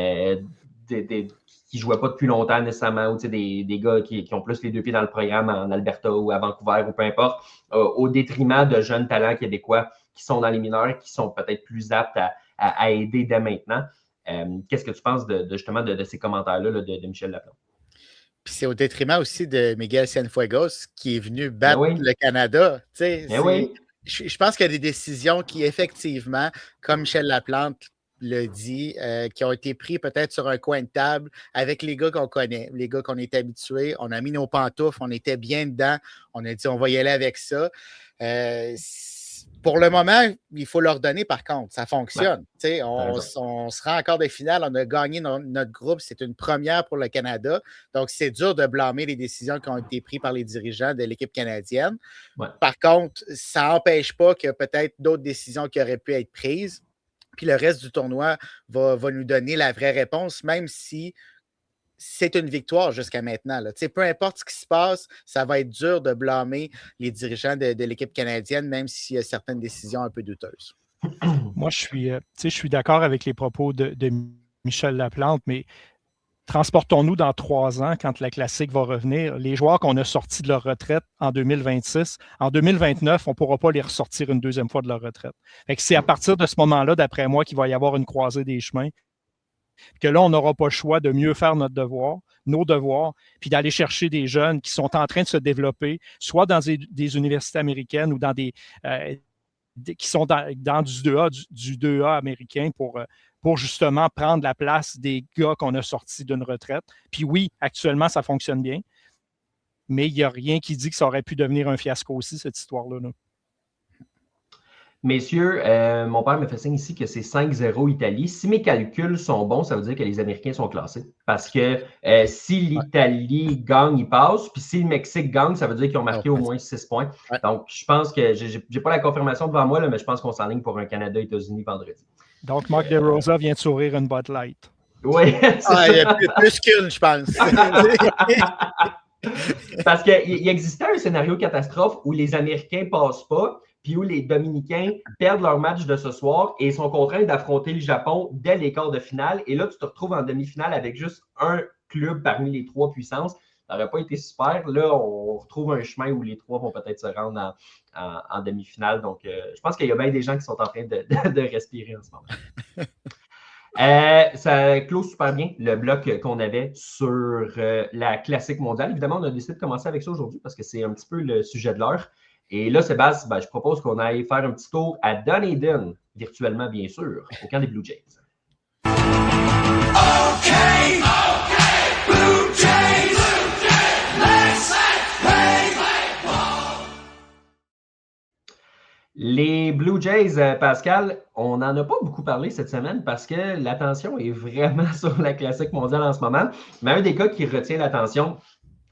ne jouaient pas depuis longtemps nécessairement, ou des gars qui ont plus les 2 pieds dans le programme en Alberta ou à Vancouver ou peu importe, au détriment de jeunes talents québécois qui sont dans les mineurs, qui sont peut-être plus aptes à aider dès maintenant. Qu'est-ce que tu penses justement de ces commentaires-là de Michel Laplante? Puis c'est au détriment aussi de Miguel Cienfuegos qui est venu battre le Canada. Je pense qu'il y a des décisions qui, effectivement, comme Michel Laplante le dit, qui ont été prises peut-être sur un coin de table avec les gars qu'on connaît, les gars qu'on est habitués. On a mis nos pantoufles, on était bien dedans. On a dit, on va y aller avec ça. Pour le moment, il faut leur donner, par contre. Ça fonctionne. On sera encore des finales. On a gagné notre groupe. C'est une première pour le Canada. Donc, c'est dur de blâmer les décisions qui ont été prises par les dirigeants de l'équipe canadienne. Ouais. Par contre, ça n'empêche pas qu'il y a peut-être d'autres décisions qui auraient pu être prises. Puis le reste du tournoi va nous donner la vraie réponse, même si c'est une victoire jusqu'à maintenant. Là. Peu importe ce qui se passe, ça va être dur de blâmer les dirigeants de l'équipe canadienne, même s'il y a certaines décisions un peu douteuses. Moi, je suis d'accord avec les propos de Michel Laplante, mais transportons-nous dans 3 ans, quand la Classique va revenir. Les joueurs qu'on a sortis de leur retraite en 2026, en 2029, on ne pourra pas les ressortir une deuxième fois de leur retraite. Fait que c'est à partir de ce moment-là, d'après moi, qu'il va y avoir une croisée des chemins. Que là, on n'aura pas le choix de mieux faire nos devoirs, puis d'aller chercher des jeunes qui sont en train de se développer, soit dans des universités américaines ou dans qui sont dans du 2A américain pour justement prendre la place des gars qu'on a sortis d'une retraite. Puis oui, actuellement, ça fonctionne bien, mais il n'y a rien qui dit que ça aurait pu devenir un fiasco aussi, cette histoire-là. Messieurs, mon père me fait signe ici que c'est 5-0 Italie. Si mes calculs sont bons, ça veut dire que les Américains sont classés. Parce que si l'Italie gagne, ils passent. Puis si le Mexique gagne, ça veut dire qu'ils ont marqué au moins 6 points. Ouais. Donc, je pense que j'ai pas la confirmation devant moi, là, mais je pense qu'on s'enligne pour un Canada-États-Unis vendredi. Donc, Marc DeRosa vient de sourire une Bud Light. Oui. Il y a plus qu'une, je pense. Parce qu'il existait un scénario catastrophe où les Américains ne passent pas, puis où les Dominicains perdent leur match de ce soir et sont contraints d'affronter le Japon dès les quarts de finale. Et là, tu te retrouves en demi-finale avec juste un club parmi les 3 puissances. Ça n'aurait pas été super. Là, on retrouve un chemin où les 3 vont peut-être se rendre en demi-finale. Donc, je pense qu'il y a bien des gens qui sont en train de respirer en ce moment. Ça clôt super bien le bloc qu'on avait sur la classique mondiale. Évidemment, on a décidé de commencer avec ça aujourd'hui parce que c'est un petit peu le sujet de l'heure. Et là, Sébastien, je propose qu'on aille faire un petit tour à Dunedin, virtuellement bien sûr, au camp des Blue Jays. OK, Blue Jays, let's play ball. Les Blue Jays, Pascal, on n'en a pas beaucoup parlé cette semaine parce que l'attention est vraiment sur la classique mondiale en ce moment. Mais un des cas qui retient l'attention,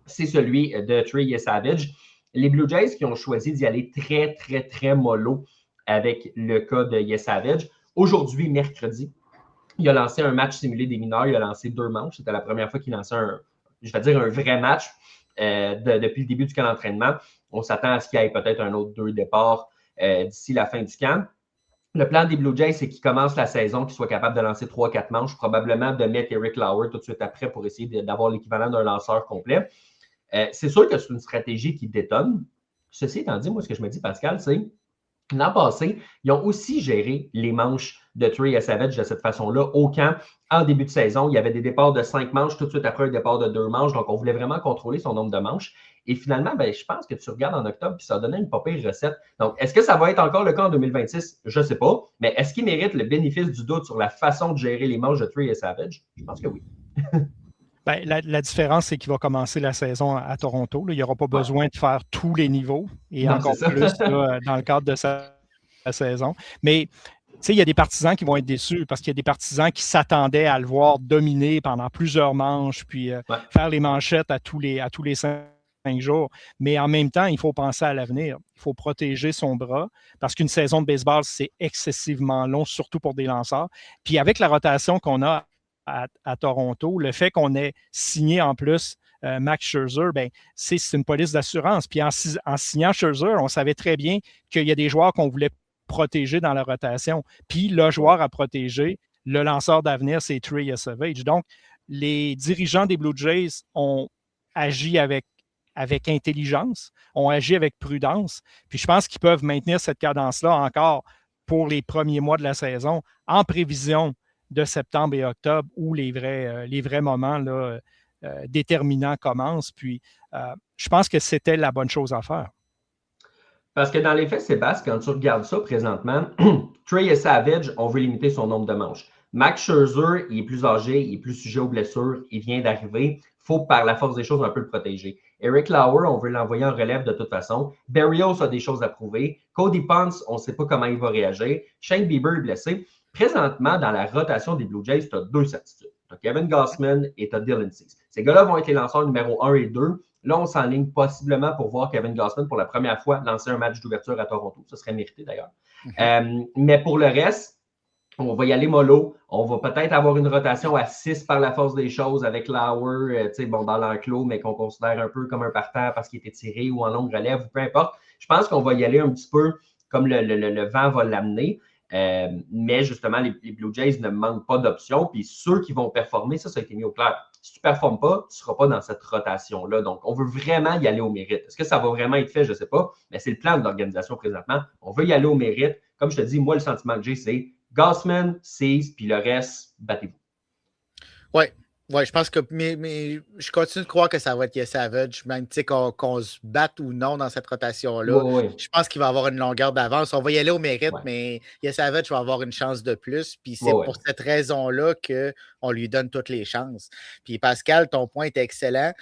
c'est celui de Trey Yesavage. Les Blue Jays qui ont choisi d'y aller très, très, très mollo avec le cas de Yesavage. Aujourd'hui, mercredi, il a lancé un match simulé des mineurs. Il a lancé 2 manches. C'était la première fois qu'il lançait un vrai match depuis le début du camp d'entraînement. On s'attend à ce qu'il y ait peut-être un autre 2 départs d'ici la fin du camp. Le plan des Blue Jays, c'est qu'ils commencent la saison, qu'ils soient capables de lancer 3-4 manches, probablement de mettre Eric Lauer tout de suite après pour essayer d'avoir l'équivalent d'un lanceur complet. C'est sûr que c'est une stratégie qui détonne. Ceci étant dit, moi, ce que je me dis, Pascal, c'est l'an passé, ils ont aussi géré les manches de Trey Yesavage de cette façon-là au camp. En début de saison, il y avait des départs de 5 manches, tout de suite après un départ de 2 manches. Donc, on voulait vraiment contrôler son nombre de manches. Et finalement, je pense que tu regardes en octobre, puis ça a donné une pas pire recette. Donc, est-ce que ça va être encore le cas en 2026? Je ne sais pas. Mais est-ce qu'il mérite le bénéfice du doute sur la façon de gérer les manches de Trey Yesavage? Je pense que oui. La différence, c'est qu'il va commencer la saison à Toronto. Là. Il n'y aura pas besoin de faire tous les niveaux et non, encore plus là, dans le cadre de sa saison. Mais il y a des partisans qui vont être déçus parce qu'il y a des partisans qui s'attendaient à le voir dominer pendant plusieurs manches, puis faire les manchettes à tous les 5 jours. Mais en même temps, il faut penser à l'avenir. Il faut protéger son bras parce qu'une saison de baseball, c'est excessivement long, surtout pour des lanceurs. Puis avec la rotation qu'on a à Toronto, le fait qu'on ait signé en plus Max Scherzer, c'est une police d'assurance. Puis en signant Scherzer, on savait très bien qu'il y a des joueurs qu'on voulait protéger dans la rotation. Puis le joueur à protéger, le lanceur d'avenir, c'est Trey Yesavage. Donc, les dirigeants des Blue Jays ont agi avec intelligence, ont agi avec prudence. Puis je pense qu'ils peuvent maintenir cette cadence-là encore pour les premiers mois de la saison en prévision de septembre et octobre où les vrais moments là, déterminants commencent. Puis, je pense que c'était la bonne chose à faire. Parce que dans les faits, Sébastien, quand tu regardes ça présentement, Trey Yesavage, on veut limiter son nombre de manches. Max Scherzer, il est plus âgé, il est plus sujet aux blessures, il vient d'arriver. Il faut, par la force des choses, un peu le protéger. Eric Lauer, on veut l'envoyer en relève de toute façon. Berrios a des choses à prouver. Cody Ponce, on ne sait pas comment il va réagir. Shane Bieber est blessé. Présentement, dans la rotation des Blue Jays, tu as 2 certitudes. Tu as Kevin Gausman et tu as Dylan Cease. Ces gars-là vont être les lanceurs numéro 1 et 2. Là, on s'enligne possiblement pour voir Kevin Gausman pour la première fois lancer un match d'ouverture à Toronto. Ça serait mérité d'ailleurs. Mais pour le reste, on va y aller mollo. On va peut-être avoir une rotation à 6 par la force des choses avec Lauer, dans l'enclos, mais qu'on considère un peu comme un partant parce qu'il était tiré ou en longue relève, ou peu importe. Je pense qu'on va y aller un petit peu comme le vent va l'amener. Mais justement, les Blue Jays ne manquent pas d'options. Puis ceux qui vont performer, ça a été mis au clair. Si tu ne performes pas, tu ne seras pas dans cette rotation-là. Donc, on veut vraiment y aller au mérite. Est-ce que ça va vraiment être fait? Je ne sais pas. Mais c'est le plan de l'organisation présentement. On veut y aller au mérite. Comme je te dis, moi, le sentiment que j'ai, c'est Gausman, Cease, puis le reste, battez-vous. Oui, je pense que mais je continue de croire que ça va être Yesavage, même qu'on se batte ou non dans cette rotation-là. Oui. Je pense qu'il va avoir une longueur d'avance. On va y aller au mérite, mais Yesavage va avoir une chance de plus. Puis c'est pour cette raison-là qu'on lui donne toutes les chances. Puis Pascal, ton point est excellent.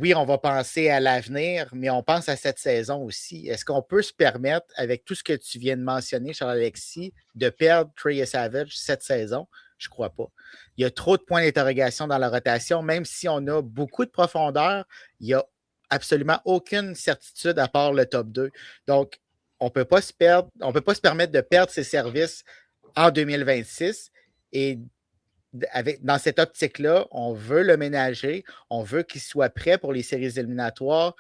oui, on va penser à l'avenir, mais on pense à cette saison aussi. Est-ce qu'on peut se permettre, avec tout ce que tu viens de mentionner, Charles-Alexis, de perdre Trey Savage cette saison? Je ne crois pas. Il y a trop de points d'interrogation dans la rotation. Même si on a beaucoup de profondeur, il n'y a absolument aucune certitude à part le top 2. Donc, on ne peut pas se permettre de perdre ses services en 2026. Et dans cette optique-là, on veut le ménager, on veut qu'il soit prêt pour les séries éliminatoires,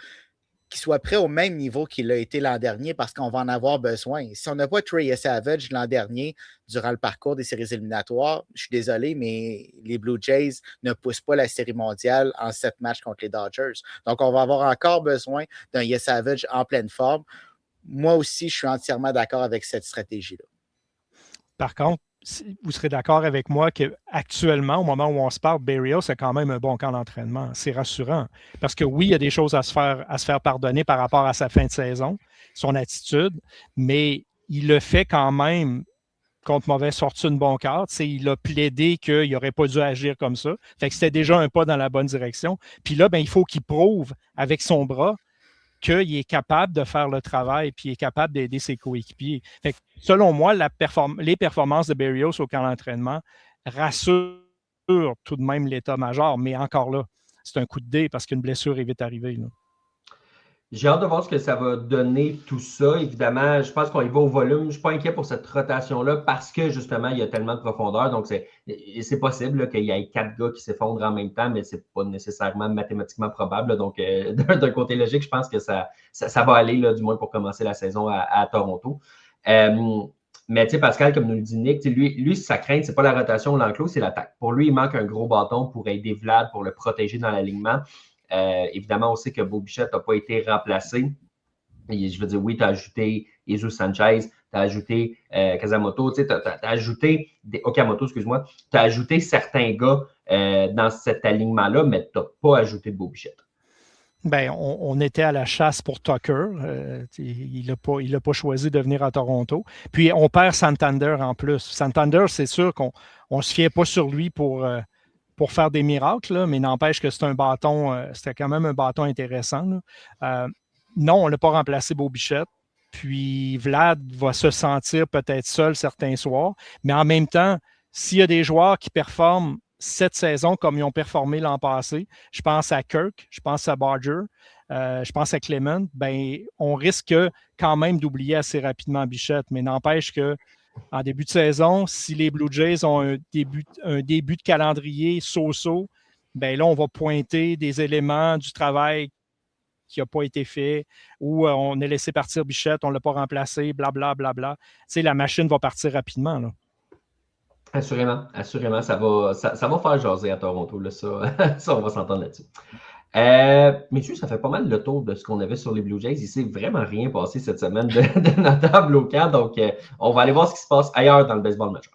qu'il soit prêt au même niveau qu'il a été l'an dernier parce qu'on va en avoir besoin. Si on n'a pas Trey Savage l'an dernier durant le parcours des séries éliminatoires, je suis désolé, mais les Blue Jays ne poussent pas la série mondiale en 7 matchs contre les Dodgers. Donc, on va avoir encore besoin d'un Savage en pleine forme. Moi aussi, je suis entièrement d'accord avec cette stratégie-là. Par contre, vous serez d'accord avec moi qu'actuellement, au moment où on se parle, Berrios, c'est quand même un bon camp d'entraînement. C'est rassurant. Parce que oui, il y a des choses à se faire pardonner par rapport à sa fin de saison, son attitude, mais il le fait quand même contre mauvaise fortune, bon quart. Il a plaidé qu'il n'aurait pas dû agir comme ça. Fait que c'était déjà un pas dans la bonne direction. Puis là, il faut qu'il prouve avec son bras qu'il est capable de faire le travail et est capable d'aider ses coéquipiers. Fait que, selon moi, les performances de Berrios au camp d'entraînement rassurent tout de même l'état-major, mais encore là, c'est un coup de dé parce qu'une blessure est vite arrivée. Là. J'ai hâte de voir ce que ça va donner tout ça. Évidemment, je pense qu'on y va au volume. Je ne suis pas inquiet pour cette rotation-là parce que justement, il y a tellement de profondeur. Donc, c'est possible qu'il y ait 4 gars qui s'effondrent en même temps, mais ce n'est pas nécessairement mathématiquement probable. Donc, d'un côté logique, je pense que ça va aller, là, du moins pour commencer la saison à Toronto. Mais tu sais, Pascal, comme nous le dit Nick, lui, sa crainte, ce n'est pas la rotation ou l'enclos, c'est l'attaque. Pour lui, il manque un gros bâton pour aider Vlad, pour le protéger dans l'alignement. Évidemment, on sait que Bo Bichette n'a pas été remplacé. Et je veux dire, oui, tu as ajouté Jesus Sanchez, tu as ajouté Kazamoto, tu as ajouté Okamoto, excuse-moi, tu as ajouté certains gars dans cet alignement-là, mais tu n'as pas ajouté de Bo Bichette. On était à la chasse pour Tucker. Il n'a pas choisi de venir à Toronto. Puis, on perd Santander en plus. Santander, c'est sûr qu'on ne se fiait pas sur lui pour faire des miracles, là, mais n'empêche que c'est un bâton, c'était quand même un bâton intéressant. Non, on ne l'a pas remplacé Bo Bichette. Puis Vlad va se sentir peut-être seul certains soirs, mais en même temps, s'il y a des joueurs qui performent cette saison comme ils ont performé l'an passé, je pense à Kirk, je pense à Barger, je pense à Clement, on risque quand même d'oublier assez rapidement Bichette, mais n'empêche que en début de saison, si les Blue Jays ont un début de calendrier so-so, là, on va pointer des éléments du travail qui n'a pas été fait, ou on a laissé partir Bichette, on ne l'a pas remplacé, blablabla. La machine va partir rapidement. Là. Assurément, ça va faire jaser à Toronto. Là, ça, on va s'entendre là-dessus. Messieurs, ça fait pas mal le tour de ce qu'on avait sur les Blue Jays. Il ne s'est vraiment rien passé cette semaine de notable au camp. Donc, on va aller voir ce qui se passe ailleurs dans le baseball majeur.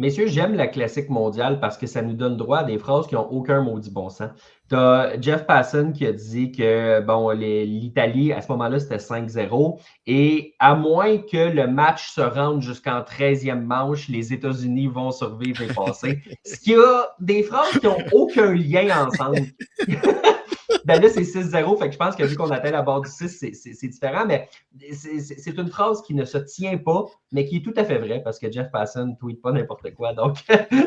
Messieurs, j'aime la classique mondiale parce que ça nous donne droit à des phrases qui n'ont aucun maudit bon sens. Tu as Jeff Passan qui a dit que l'Italie, à ce moment-là, c'était 5-0. Et à moins que le match se rende jusqu'en 13e manche, les États-Unis vont survivre et passer. Ce qui a des phrases qui n'ont aucun lien ensemble. Là, c'est 6-0, fait que je pense que vu qu'on atteint la barre du 6, c'est différent, mais c'est une phrase qui ne se tient pas, mais qui est tout à fait vraie, parce que Jeff Passan ne tweet pas n'importe quoi, donc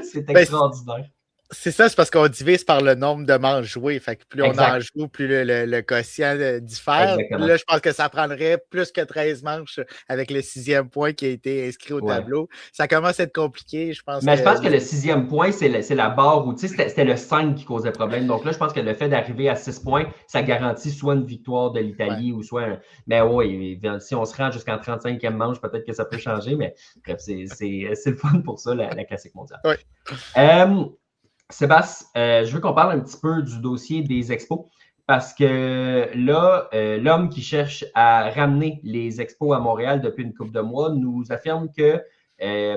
c'est extraordinaire. C'est ça, c'est parce qu'on divise par le nombre de manches jouées. Fait que plus on en joue, plus le quotient diffère. Là, je pense que ça prendrait plus que 13 manches avec le 6e point qui a été inscrit au tableau. Ça commence à être compliqué, je pense. Mais je pense que le 6e point, c'est la barre où, tu sais, c'était le 5 qui causait problème. Donc là, je pense que le fait d'arriver à 6 points, ça garantit soit une victoire de l'Italie ou soit Mais oui, si on se rend jusqu'en 35e manche, peut-être que ça peut changer. Mais bref, c'est le fun pour ça, la classique mondiale. Oui. Sébastien, je veux qu'on parle un petit peu du dossier des expos parce que là, l'homme qui cherche à ramener les expos à Montréal depuis une couple de mois nous affirme que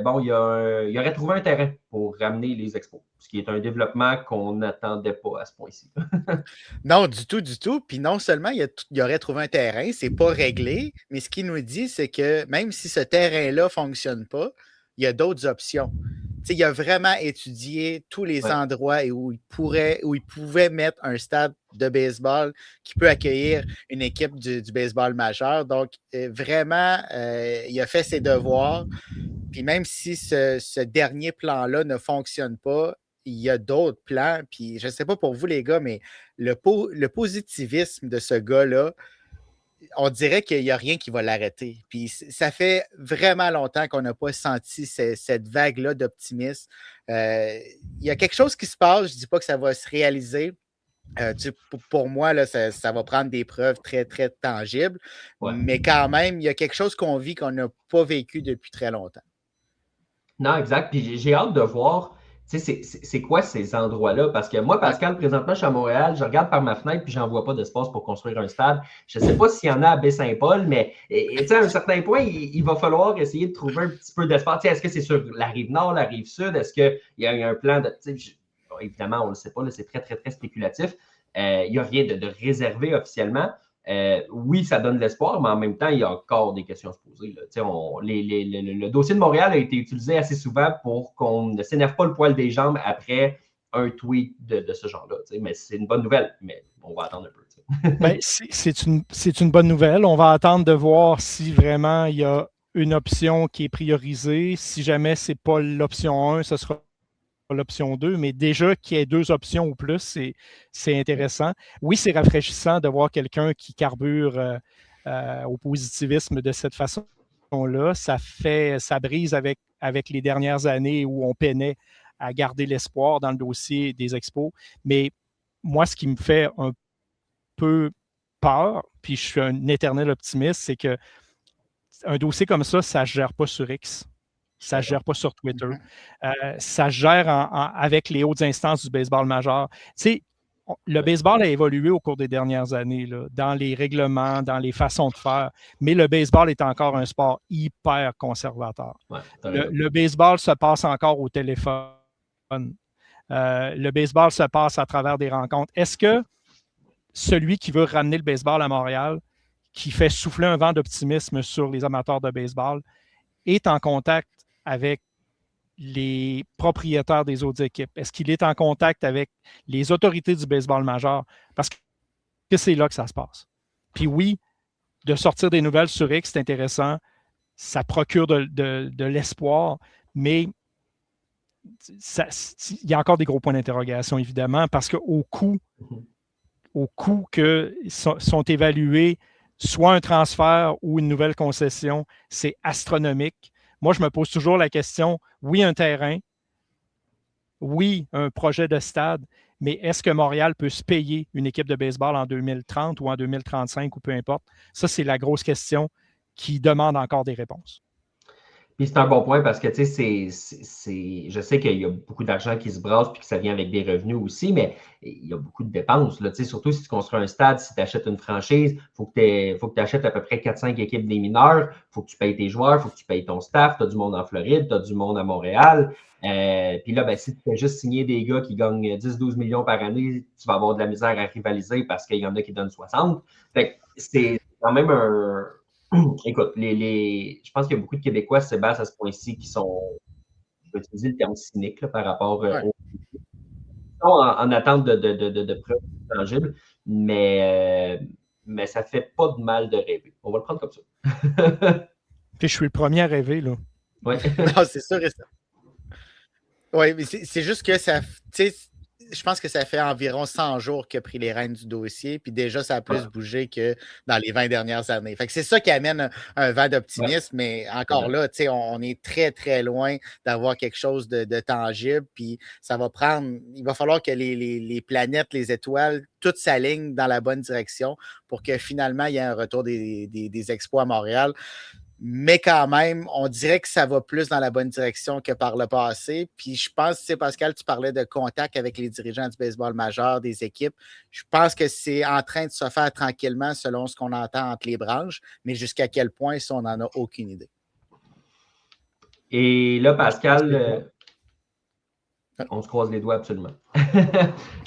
bon, il aurait trouvé un terrain pour ramener les expos, ce qui est un développement qu'on n'attendait pas à ce point-ci. Non, du tout, du tout. Puis non seulement il aurait trouvé un terrain, c'est pas réglé, mais ce qu'il nous dit, c'est que même si ce terrain-là ne fonctionne pas, il y a d'autres options. Il a vraiment étudié tous les endroits où il pouvait mettre un stade de baseball qui peut accueillir une équipe du baseball majeur. Donc, vraiment, il a fait ses devoirs. Puis même si ce dernier plan-là ne fonctionne pas, il y a d'autres plans. Puis je ne sais pas pour vous, les gars, mais le positivisme de ce gars-là, on dirait qu'il n'y a rien qui va l'arrêter. Puis ça fait vraiment longtemps qu'on n'a pas senti cette vague-là d'optimisme. Il y a quelque chose qui se passe. Je ne dis pas que ça va se réaliser. Pour moi, là, ça va prendre des preuves très, très tangibles. Mais quand même, il y a quelque chose qu'on vit qu'on n'a pas vécu depuis très longtemps. Non, exact. Puis j'ai hâte de voir, c'est quoi ces endroits-là? Parce que moi, Pascal, présentement, je suis à Montréal, je regarde par ma fenêtre, puis j'en vois pas d'espace pour construire un stade. Je ne sais pas s'il y en a à Baie-Saint-Paul, mais à un certain point, il va falloir essayer de trouver un petit peu d'espace. Est-ce que c'est sur la rive nord, la rive sud? Est-ce qu'il y a un plan de. Bon, évidemment, on ne le sait pas, là, c'est très, très, très spéculatif. Il n'y a rien de réservé officiellement. Oui, ça donne de l'espoir, mais en même temps, il y a encore des questions à se poser. Le dossier de Montréal a été utilisé assez souvent pour qu'on ne s'énerve pas le poil des jambes après un tweet de ce genre-là. Mais c'est une bonne nouvelle, mais on va attendre un peu. Ben, c'est une bonne nouvelle. On va attendre de voir si vraiment il y a une option qui est priorisée. Si jamais ce n'est pas l'option 1, ce sera l'option 2, mais déjà qu'il y ait 2 options ou plus, c'est intéressant. Oui, c'est rafraîchissant de voir quelqu'un qui carbure au positivisme de cette façon-là. Ça brise avec les dernières années où on peinait à garder l'espoir dans le dossier des expos. Mais moi, ce qui me fait un peu peur, puis je suis un éternel optimiste, c'est que un dossier comme ça ne se gère pas sur X. Ça ne se gère pas sur Twitter. Ça se gère avec les hautes instances du baseball majeur. Tu sais, le baseball a évolué au cours des dernières années, là, dans les règlements, dans les façons de faire, mais le baseball est encore un sport hyper conservateur. Le baseball se passe encore au téléphone. Le baseball se passe à travers des rencontres. Est-ce que celui qui veut ramener le baseball à Montréal, qui fait souffler un vent d'optimisme sur les amateurs de baseball, est en contact avec les propriétaires des autres équipes? Est-ce qu'il est en contact avec les autorités du baseball majeur? Parce que c'est là que ça se passe. Puis oui, de sortir des nouvelles sur X, c'est intéressant. Ça procure de l'espoir, mais il y a encore des gros points d'interrogation, évidemment, parce qu'au coût que sont évalués soit un transfert ou une nouvelle concession, c'est astronomique. Moi, je me pose toujours la question, oui, un terrain, oui, un projet de stade, mais est-ce que Montréal peut se payer une équipe de baseball en 2030 ou en 2035 ou peu importe? Ça, c'est la grosse question qui demande encore des réponses. Puis c'est un bon point parce que, tu sais, je sais qu'il y a beaucoup d'argent qui se brasse puis que ça vient avec des revenus aussi, mais il y a beaucoup de dépenses, là, tu sais, surtout si tu construis un stade, si tu achètes une franchise, il faut que tu achètes à peu près 4-5 équipes des mineurs, il faut que tu payes tes joueurs, il faut que tu payes ton staff, tu as du monde en Floride, tu as du monde à Montréal. Puis là, ben, si tu fais juste signer des gars qui gagnent 10-12 millions par année, tu vas avoir de la misère à rivaliser parce qu'il y en a qui donnent 60. Fait que c'est quand même un... Écoute, je pense qu'il y a beaucoup de Québécois, Sébastien, à ce point-ci, qui sont, je vais utiliser le terme cynique là, par rapport en attente de preuves tangibles, mais ça ne fait pas de mal de rêver. On va le prendre comme ça. Je suis le premier à rêver, là. Oui. Non, c'est sûr et ça. Oui, mais c'est juste que ça. Je pense que ça fait environ 100 jours qu'il a pris les rênes du dossier, puis déjà, ça a plus bougé que dans les 20 dernières années. Fait que c'est ça qui amène un vent d'optimisme, mais encore là, on est très, très loin d'avoir quelque chose de tangible, puis ça va prendre. Il va falloir que les planètes, les étoiles, toutes s'alignent dans la bonne direction pour que finalement, il y ait un retour des expos à Montréal. Mais quand même, on dirait que ça va plus dans la bonne direction que par le passé. Puis je pense, Pascal, tu parlais de contact avec les dirigeants du baseball majeur, des équipes. Je pense que c'est en train de se faire tranquillement selon ce qu'on entend entre les branches, mais jusqu'à quel point, ça, on n'en a aucune idée. Et là, Pascal, on se croise les doigts absolument.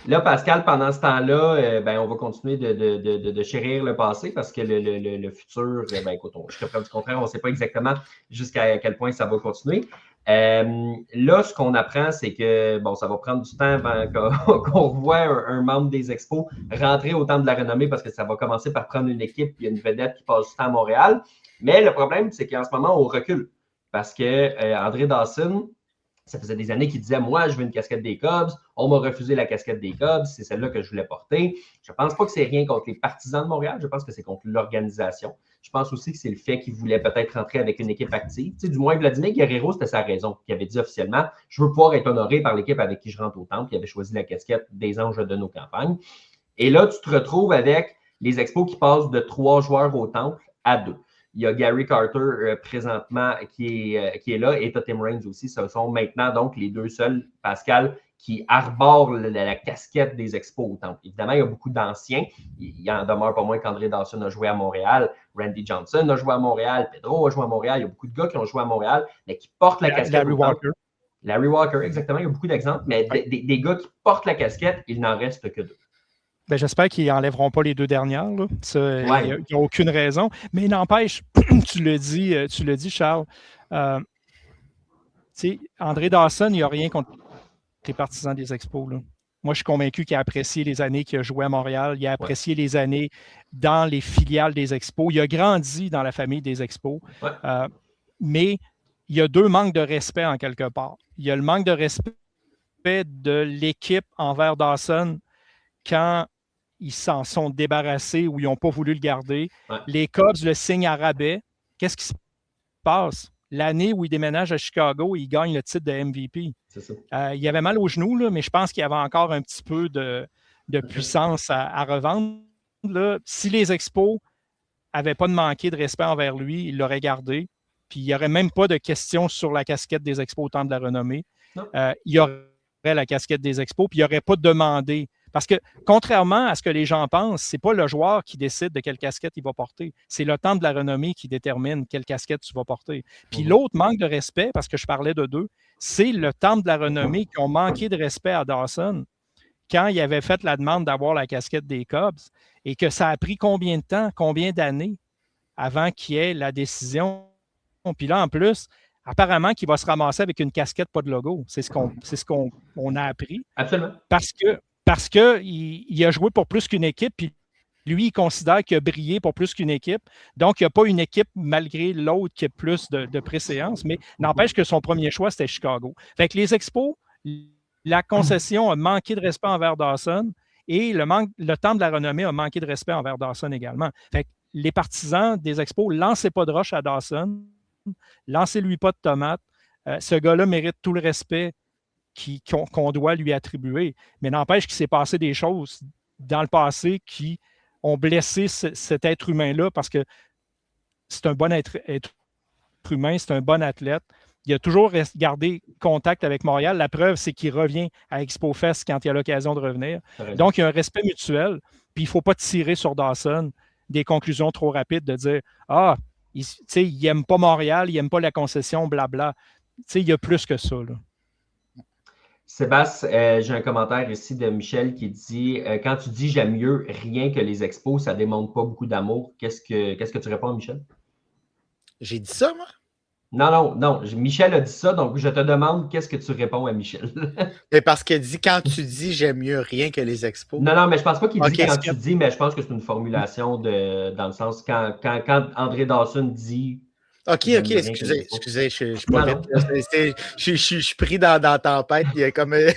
Là, Pascal, pendant ce temps-là, on va continuer de chérir le passé parce que le futur, écoute, jusqu'à preuve du contraire, on ne sait pas exactement jusqu'à quel point ça va continuer. Là, ce qu'on apprend, c'est que ça va prendre du temps avant qu'on revoie un membre des Expos rentrer au Temple de la Renommée parce que ça va commencer par prendre une équipe, puis il y a une vedette qui passe du temps à Montréal. Mais le problème, c'est qu'en ce moment, on recule parce que André Dawson, ça faisait des années qu'il disait « Moi, je veux une casquette des Cubs. On m'a refusé la casquette des Cubs. C'est celle-là que je voulais porter. » Je ne pense pas que c'est rien contre les partisans de Montréal. Je pense que c'est contre l'organisation. Je pense aussi que c'est le fait qu'il voulait peut-être rentrer avec une équipe active. Tu sais, du moins, Vladimir Guerrero, c'était sa raison. Il avait dit officiellement « Je veux pouvoir être honoré par l'équipe avec qui je rentre au Temple. » Il avait choisi la casquette des Anges de nos campagnes. Et là, tu te retrouves avec les Expos qui passent de 3 joueurs au Temple à 2. Il y a Gary Carter présentement qui est là et Tim Raines aussi. Ce sont maintenant donc les 2 seuls, Pascal, qui arborent la casquette des Expos au Temple. Évidemment, il y a beaucoup d'anciens. Il en demeure pas moins qu'André Dawson a joué à Montréal, Randy Johnson a joué à Montréal, Pedro a joué à Montréal. Il y a beaucoup de gars qui ont joué à Montréal, mais qui portent la casquette Larry au Temple. Walker. Larry Walker, exactement. Il y a beaucoup d'exemples, mais des gars qui portent la casquette, il n'en reste que 2. J'espère qu'ils n'enlèveront pas les 2 dernières. Là. Ça, il n'y a aucune raison. Mais n'empêche, tu le dis, Charles. André Dawson, il n'y a rien contre les partisans des Expos. Là. Moi, je suis convaincu qu'il a apprécié les années qu'il a joué à Montréal. Il a apprécié les années dans les filiales des Expos. Il a grandi dans la famille des Expos. Mais il y a 2 manques de respect en quelque part. Il y a le manque de respect de l'équipe envers Dawson quand ils s'en sont débarrassés ou ils n'ont pas voulu le garder. Les Cubs le signent à rabais. Qu'est-ce qui se passe? L'année où il déménage à Chicago, il gagne le titre de MVP. C'est ça. Il avait mal aux genoux, là, mais je pense qu'il y avait encore un petit peu de puissance à revendre. Là. Si les Expos n'avaient pas de manqué de respect envers lui, il l'aurait gardé. Puis il n'y aurait même pas de questions sur la casquette des Expos au Temple de la Renommée. Il y aurait la casquette des Expos, puis il n'aurait pas demandé. Parce que, contrairement à ce que les gens pensent, ce n'est pas le joueur qui décide de quelle casquette il va porter. C'est le Temple de la Renommée qui détermine quelle casquette tu vas porter. Puis l'autre manque de respect, parce que je parlais de 2, c'est le Temple de la Renommée qui ont manqué de respect à Dawson quand il avait fait la demande d'avoir la casquette des Cubs et que ça a pris combien de temps, combien d'années avant qu'il y ait la décision. Puis là, en plus, apparemment qu'il va se ramasser avec une casquette pas de logo. C'est ce qu'on a appris. Absolument. Parce qu'il a joué pour plus qu'une équipe, puis lui, il considère qu'il a brillé pour plus qu'une équipe. Donc, il n'y a pas une équipe, malgré l'autre, qui a plus de préséance, mais n'empêche que son premier choix, c'était Chicago. Fait que les Expos, la concession a manqué de respect envers Dawson et le Temple de la Renommée a manqué de respect envers Dawson également. Fait que les partisans des Expos, lancez pas de roche à Dawson, lancez-lui pas de tomates. Ce gars-là mérite tout le respect qu'on doit lui attribuer. Mais n'empêche qu'il s'est passé des choses dans le passé qui ont blessé cet être humain-là parce que c'est un bon être humain, c'est un bon athlète. Il a toujours gardé contact avec Montréal. La preuve, c'est qu'il revient à ExpoFest quand il a l'occasion de revenir. Donc, il y a un respect mutuel. Puis, il ne faut pas tirer sur Dawson des conclusions trop rapides de dire « Ah, il n'aime pas Montréal, il n'aime pas la concession, blabla. » Il y a plus que ça, là. Sébastien, j'ai un commentaire ici de Michel qui dit quand tu dis j'aime mieux rien que les Expos, ça ne démontre pas beaucoup d'amour. Qu'est-ce que tu réponds, Michel? J'ai dit ça, moi? Non. Michel a dit ça, donc je te demande qu'est-ce que tu réponds à Michel. Mais parce qu'il dit quand tu dis j'aime mieux rien que les Expos. Non, mais je pense pas qu'il dit quand tu dis, mais je pense que c'est une formulation dans le sens quand André Dawson dit. OK, excusez, je suis pas vite. Je suis pris dans la tempête. Il y a comme un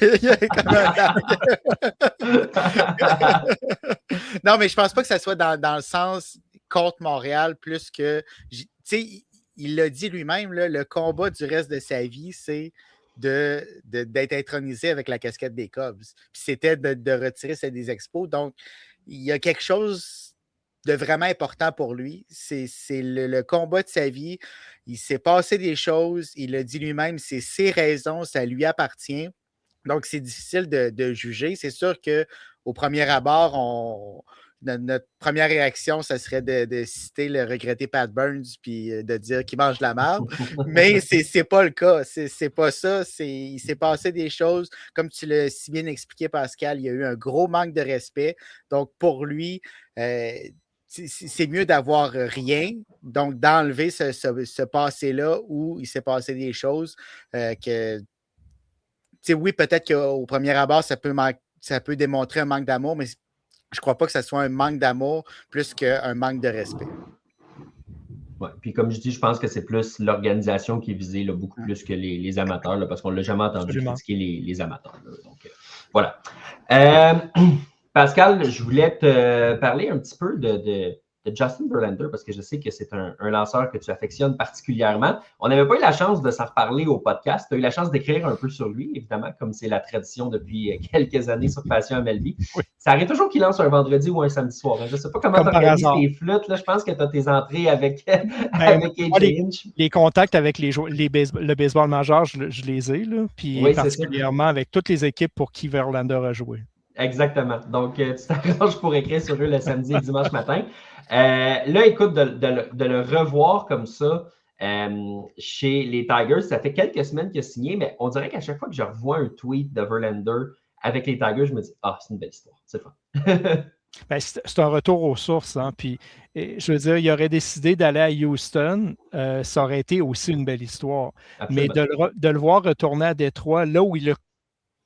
Non, mais je pense pas que ça soit dans le sens contre Montréal plus que. Tu sais, il l'a dit lui-même, là, le combat du reste de sa vie, c'est d'être intronisé avec la casquette des Cubs. Puis c'était de retirer celle des Expos. Donc, il y a quelque chose de vraiment important pour lui. C'est le combat de sa vie. Il s'est passé des choses. Il a dit lui-même, c'est ses raisons, ça lui appartient. Donc, c'est difficile de juger. C'est sûr qu'au premier abord, notre première réaction, ça serait de citer le regretté Pat Burns puis de dire qu'il mange la marde. Mais c'est pas le cas. C'est pas ça. Il s'est passé des choses. Comme tu l'as si bien expliqué, Pascal, il y a eu un gros manque de respect. Donc, pour lui, c'est mieux d'avoir rien. Donc, d'enlever ce passé-là où il s'est passé des choses que. Oui, peut-être qu'au premier abord, ça peut démontrer un manque d'amour, mais je ne crois pas que ce soit un manque d'amour plus qu'un manque de respect. Ouais. Puis comme je dis, je pense que c'est plus l'organisation qui est visée là, beaucoup plus que les amateurs, là, parce qu'on ne l'a jamais entendu critiquer les amateurs. Là. Donc, voilà. Pascal, je voulais te parler un petit peu de Justin Verlander, parce que je sais que c'est un lanceur que tu affectionnes particulièrement. On n'avait pas eu la chance de s'en reparler au podcast. Tu as eu la chance d'écrire un peu sur lui, évidemment, comme c'est la tradition depuis quelques années sur Passion MLB. Oui. Ça arrive toujours qu'il lance un vendredi ou un samedi soir. Je ne sais pas comment tu organises tes flûtes. Là, je pense que tu as tes entrées avec AJ Hinch. Les contacts avec le baseball majeur, je les ai, là, puis oui, particulièrement avec toutes les équipes pour qui Verlander a joué. Exactement. Donc, tu t'arranges pour écrire sur eux le samedi et dimanche matin. Là, écoute, de le revoir comme ça chez les Tigers, ça fait quelques semaines qu'il a signé, mais on dirait qu'à chaque fois que je revois un tweet de Verlander avec les Tigers, je me dis « Ah, c'est une belle histoire, c'est fun. » Ben, c'est un retour aux sources. Hein, puis, je veux dire, il aurait décidé d'aller à Houston, ça aurait été aussi une belle histoire. Absolument. Mais de le voir retourner à Détroit, là où il a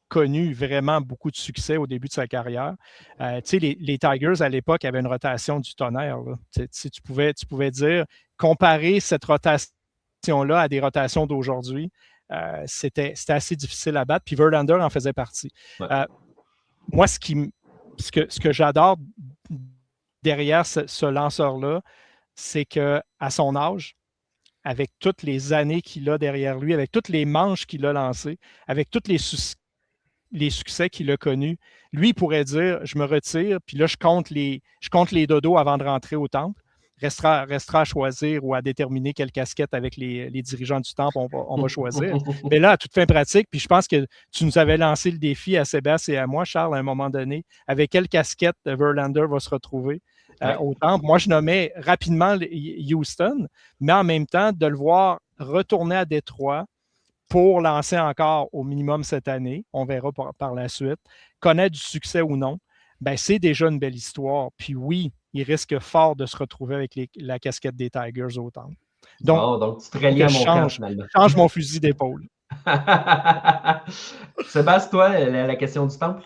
connu vraiment beaucoup de succès au début de sa carrière. Tu sais, les Tigers, à l'époque, avaient une rotation du tonnerre. Tu pouvais dire, comparer cette rotation-là à des rotations d'aujourd'hui, c'était assez difficile à battre. Puis Verlander en faisait partie. Ouais. Moi, ce que j'adore derrière ce lanceur-là, c'est qu'à son âge, avec toutes les années qu'il a derrière lui, avec toutes les manches qu'il a lancées, avec toutes les succès qu'il a connus, lui, il pourrait dire « je me retire, puis là, je compte les dodos avant de rentrer au temple. Restera à choisir ou à déterminer quelle casquette avec les dirigeants du temple on va choisir. » Mais là, à toute fin pratique, puis je pense que tu nous avais lancé le défi à Sébastien et à moi, Charles, à un moment donné, avec quelle casquette Verlander va se retrouver au temple. Moi, je nommais rapidement Houston, mais en même temps, de le voir retourner à Détroit, pour lancer encore au minimum cette année, on verra par la suite, connaître du succès ou non, ben c'est déjà une belle histoire. Puis oui, il risque fort de se retrouver avec la casquette des Tigers au temple. Donc tu te rallies à mon camp, finalement. Change mon fusil d'épaule. Sébastien, toi, la question du temple?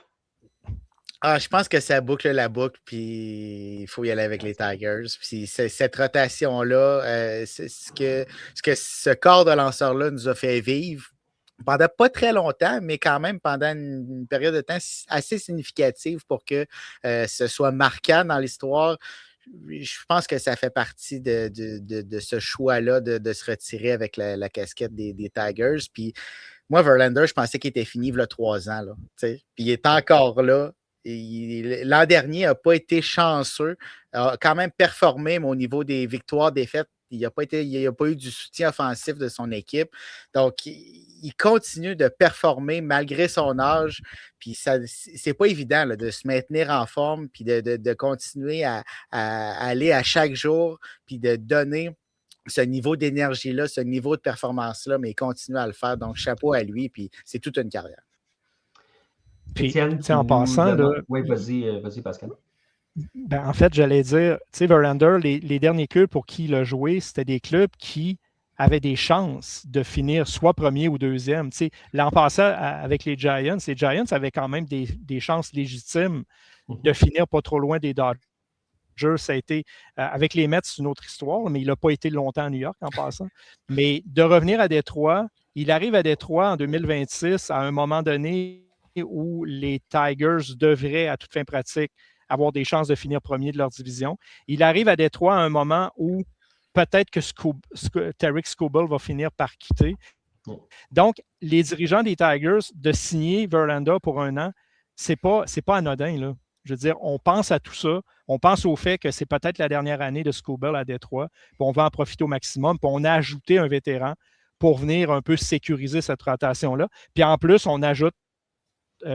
Je pense que ça boucle la boucle, puis il faut y aller avec les Tigers. Puis cette rotation-là, ce que ce corps de lanceur-là nous a fait vivre pendant pas très longtemps, mais quand même pendant une période de temps assez significative pour que ce soit marquant dans l'histoire. Je pense que ça fait partie de ce choix-là de se retirer avec la casquette des Tigers. Puis moi, Verlander, je pensais qu'il était fini il y a 3 ans. Là, puis il est encore là. L'an dernier n'a pas été chanceux, a quand même performé, mais au niveau des victoires, défaites, il n'a pas eu du soutien offensif de son équipe. Donc, il continue de performer malgré son âge. Puis, c'est pas évident là, de se maintenir en forme puis de continuer à aller à chaque jour puis de donner ce niveau d'énergie-là, ce niveau de performance-là, mais il continue à le faire. Donc, chapeau à lui, puis c'est toute une carrière. Puis, en passant, là, oui, vas-y, Pascal. Ben, en fait, j'allais dire, tu sais, Verlander, les derniers clubs pour qui il a joué, c'était des clubs qui avaient des chances de finir soit premier ou deuxième. Tu sais, l'an passé, avec les Giants avaient quand même des chances légitimes de finir pas trop loin des Dodgers. Ça a été, avec les Mets, c'est une autre histoire, mais il n'a pas été longtemps à New York en passant. Mais de revenir à Détroit, il arrive à Détroit en 2026 à un moment donné où les Tigers devraient, à toute fin pratique, avoir des chances de finir premier de leur division. Il arrive à Détroit à un moment où peut-être que Tarik Skubal va finir par quitter. Donc, les dirigeants des Tigers, de signer Verlander pour 1 an, c'est pas anodin, là. Je veux dire, on pense à tout ça. On pense au fait que c'est peut-être la dernière année de Skubal à Détroit, puis on va en profiter au maximum, puis on a ajouté un vétéran pour venir un peu sécuriser cette rotation-là. Puis en plus, on ajoute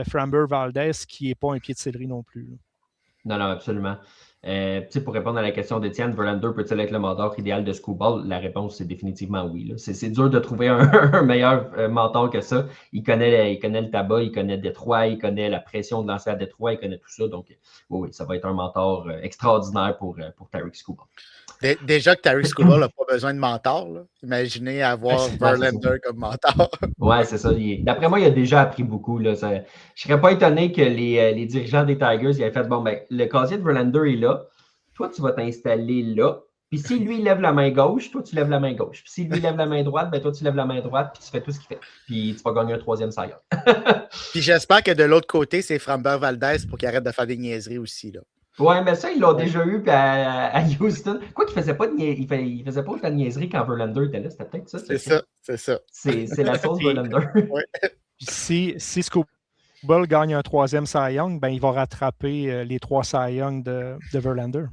Framber Valdez, qui n'est pas un pied de céleri non plus. Là. Non, absolument. Pour répondre à la question d'Étienne, Verlander peut-il être le mentor idéal de Skubal? La réponse, c'est définitivement oui. Là. C'est dur de trouver un meilleur mentor que ça. Il connaît le tabac, il connaît Détroit, il connaît la pression de lancer à Détroit, il connaît tout ça. Donc, oui, ça va être un mentor extraordinaire pour Tarik Skubal. Déjà que Tarik Skubal n'a pas besoin de mentor. Là. Imaginez avoir Verlander comme mentor. Oui, c'est ça. D'après moi, il a déjà appris beaucoup. Là. Je ne serais pas étonné que les dirigeants des Tigers aient fait le casier de Verlander est là. Toi, tu vas t'installer là. Puis si lui lève la main gauche, toi, tu lèves la main gauche. Puis si lui lève la main droite, toi, tu lèves la main droite, puis tu fais tout ce qu'il fait. Puis tu vas gagner un 3e Cy Young. Puis j'espère que de l'autre côté, c'est Framber Valdez pour qu'il arrête de faire des niaiseries aussi. Là. Ouais, mais ça, ils l'ont déjà eu à Houston. Quoi qu'il faisait pas il faisait pas autant de niaiseries quand Verlander était là. C'était peut-être ça. C'est ça. C'est la sauce Verlander. Ouais. Si Skubal gagne un 3e Cy Young, il va rattraper les 3 Cy Young de Verlander.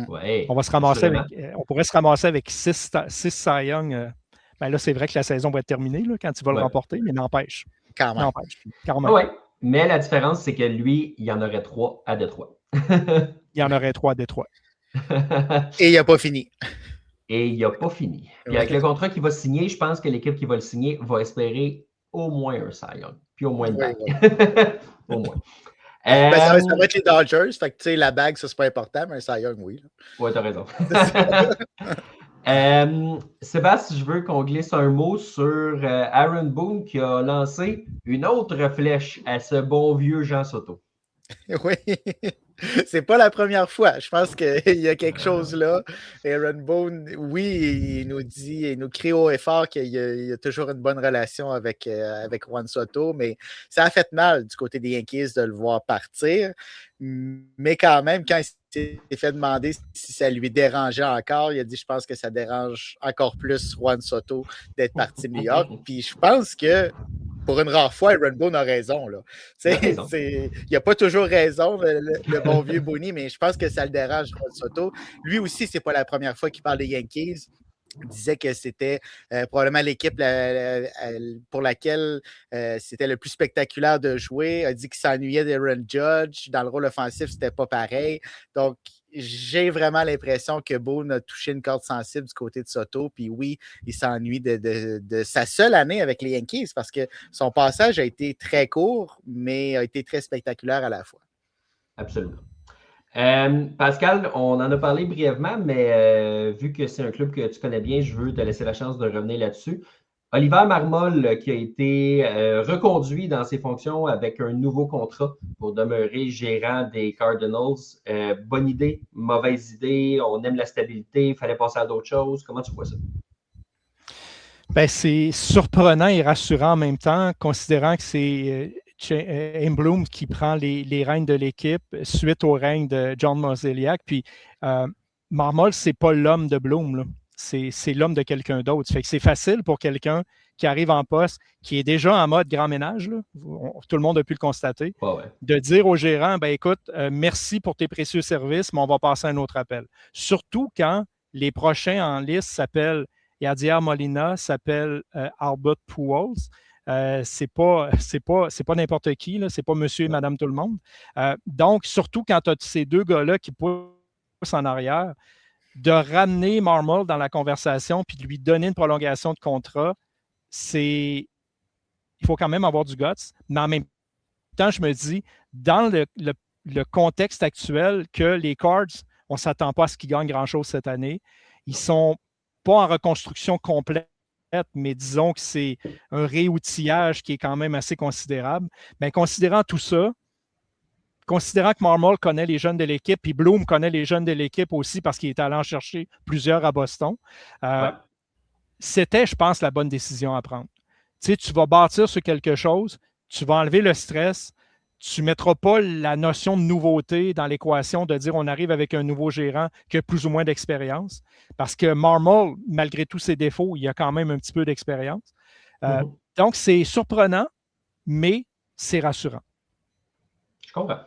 Ouais, on pourrait se ramasser avec 6 Cy Young. Là, c'est vrai que la saison va être terminée là, quand il va le remporter, mais n'empêche. Quand même. Oui, mais la différence, c'est que lui, il y en aurait 3 à Détroit. Il y en aurait 3 à Détroit. Et il n'a pas fini. Puis avec le contrat qu'il va signer, je pense que l'équipe qui va le signer va espérer au moins un Cy Young. Puis au moins une bague. Au moins. Ça va être les Dodgers. Fait que, la bague, ça, c'est pas important, mais un Cy Young, oui. Oui, tu as raison. Sébastien, je veux qu'on glisse un mot sur Aaron Boone qui a lancé une autre flèche à ce bon vieux Jean Soto. Oui, c'est pas la première fois. Je pense qu'il y a quelque chose là. Aaron Boone, oui, il nous crie haut et fort qu'il y a toujours une bonne relation avec Juan Soto, mais ça a fait mal du côté des Yankees de le voir partir. Mais quand même, quand il s'est fait demander si ça lui dérangeait encore, il a dit « Je pense que ça dérange encore plus Juan Soto d'être parti de New York. » Puis je pense que pour une rare fois, Aaron Boone a raison. Il n'a pas toujours raison, le bon vieux Booney, mais je pense que ça le dérange, Juan Soto. Lui aussi, ce n'est pas la première fois qu'il parle des Yankees. Il disait que c'était probablement l'équipe pour laquelle c'était le plus spectaculaire de jouer. Il a dit qu'il s'ennuyait d'Aaron Judge. Dans le rôle offensif, c'était pas pareil. Donc, j'ai vraiment l'impression que Boone a touché une corde sensible du côté de Soto. Puis oui, il s'ennuie de sa seule année avec les Yankees parce que son passage a été très court, mais a été très spectaculaire à la fois. Absolument. Pascal, on en a parlé brièvement, mais vu que c'est un club que tu connais bien, je veux te laisser la chance de revenir là-dessus. Oliver Marmol, qui a été reconduit dans ses fonctions avec un nouveau contrat pour demeurer gérant des Cardinals. Bonne idée, mauvaise idée, on aime la stabilité, il fallait passer à d'autres choses. Comment tu vois ça? C'est surprenant et rassurant en même temps, considérant que c'est Chaim Bloom qui prend les rênes de l'équipe suite au règne de John Mozeliak. Puis Marmol, c'est pas l'homme de Bloom, là. C'est l'homme de quelqu'un d'autre. Fait que c'est facile pour quelqu'un qui arrive en poste, qui est déjà en mode grand ménage, là. Tout le monde a pu le constater, de dire au gérant, écoute, merci pour tes précieux services, mais on va passer à un autre appel. Surtout quand les prochains en liste s'appellent Yadier Molina, s'appellent Albert Pujols. C'est pas n'importe qui, là. C'est pas monsieur et madame tout le monde. Donc, surtout quand tu as ces deux gars-là qui poussent en arrière, de ramener Marmol dans la conversation puis de lui donner une prolongation de contrat, il faut quand même avoir du guts. Mais en même temps, je me dis, dans le contexte actuel que les Cards, on ne s'attend pas à ce qu'ils gagnent grand-chose cette année. Ils ne sont pas en reconstruction complète, mais disons que c'est un réoutillage qui est quand même assez considérable. Mais considérant tout ça, considérant que Marmol connaît les jeunes de l'équipe, puis Bloom connaît les jeunes de l'équipe aussi parce qu'il est allé en chercher plusieurs à Boston, c'était, je pense, la bonne décision à prendre. Tu sais, tu vas bâtir sur quelque chose, tu vas enlever le stress, tu ne mettras pas la notion de nouveauté dans l'équation de dire on arrive avec un nouveau gérant qui a plus ou moins d'expérience. Parce que Marmol, malgré tous ses défauts, il a quand même un petit peu d'expérience. Donc, c'est surprenant, mais c'est rassurant. Je comprends.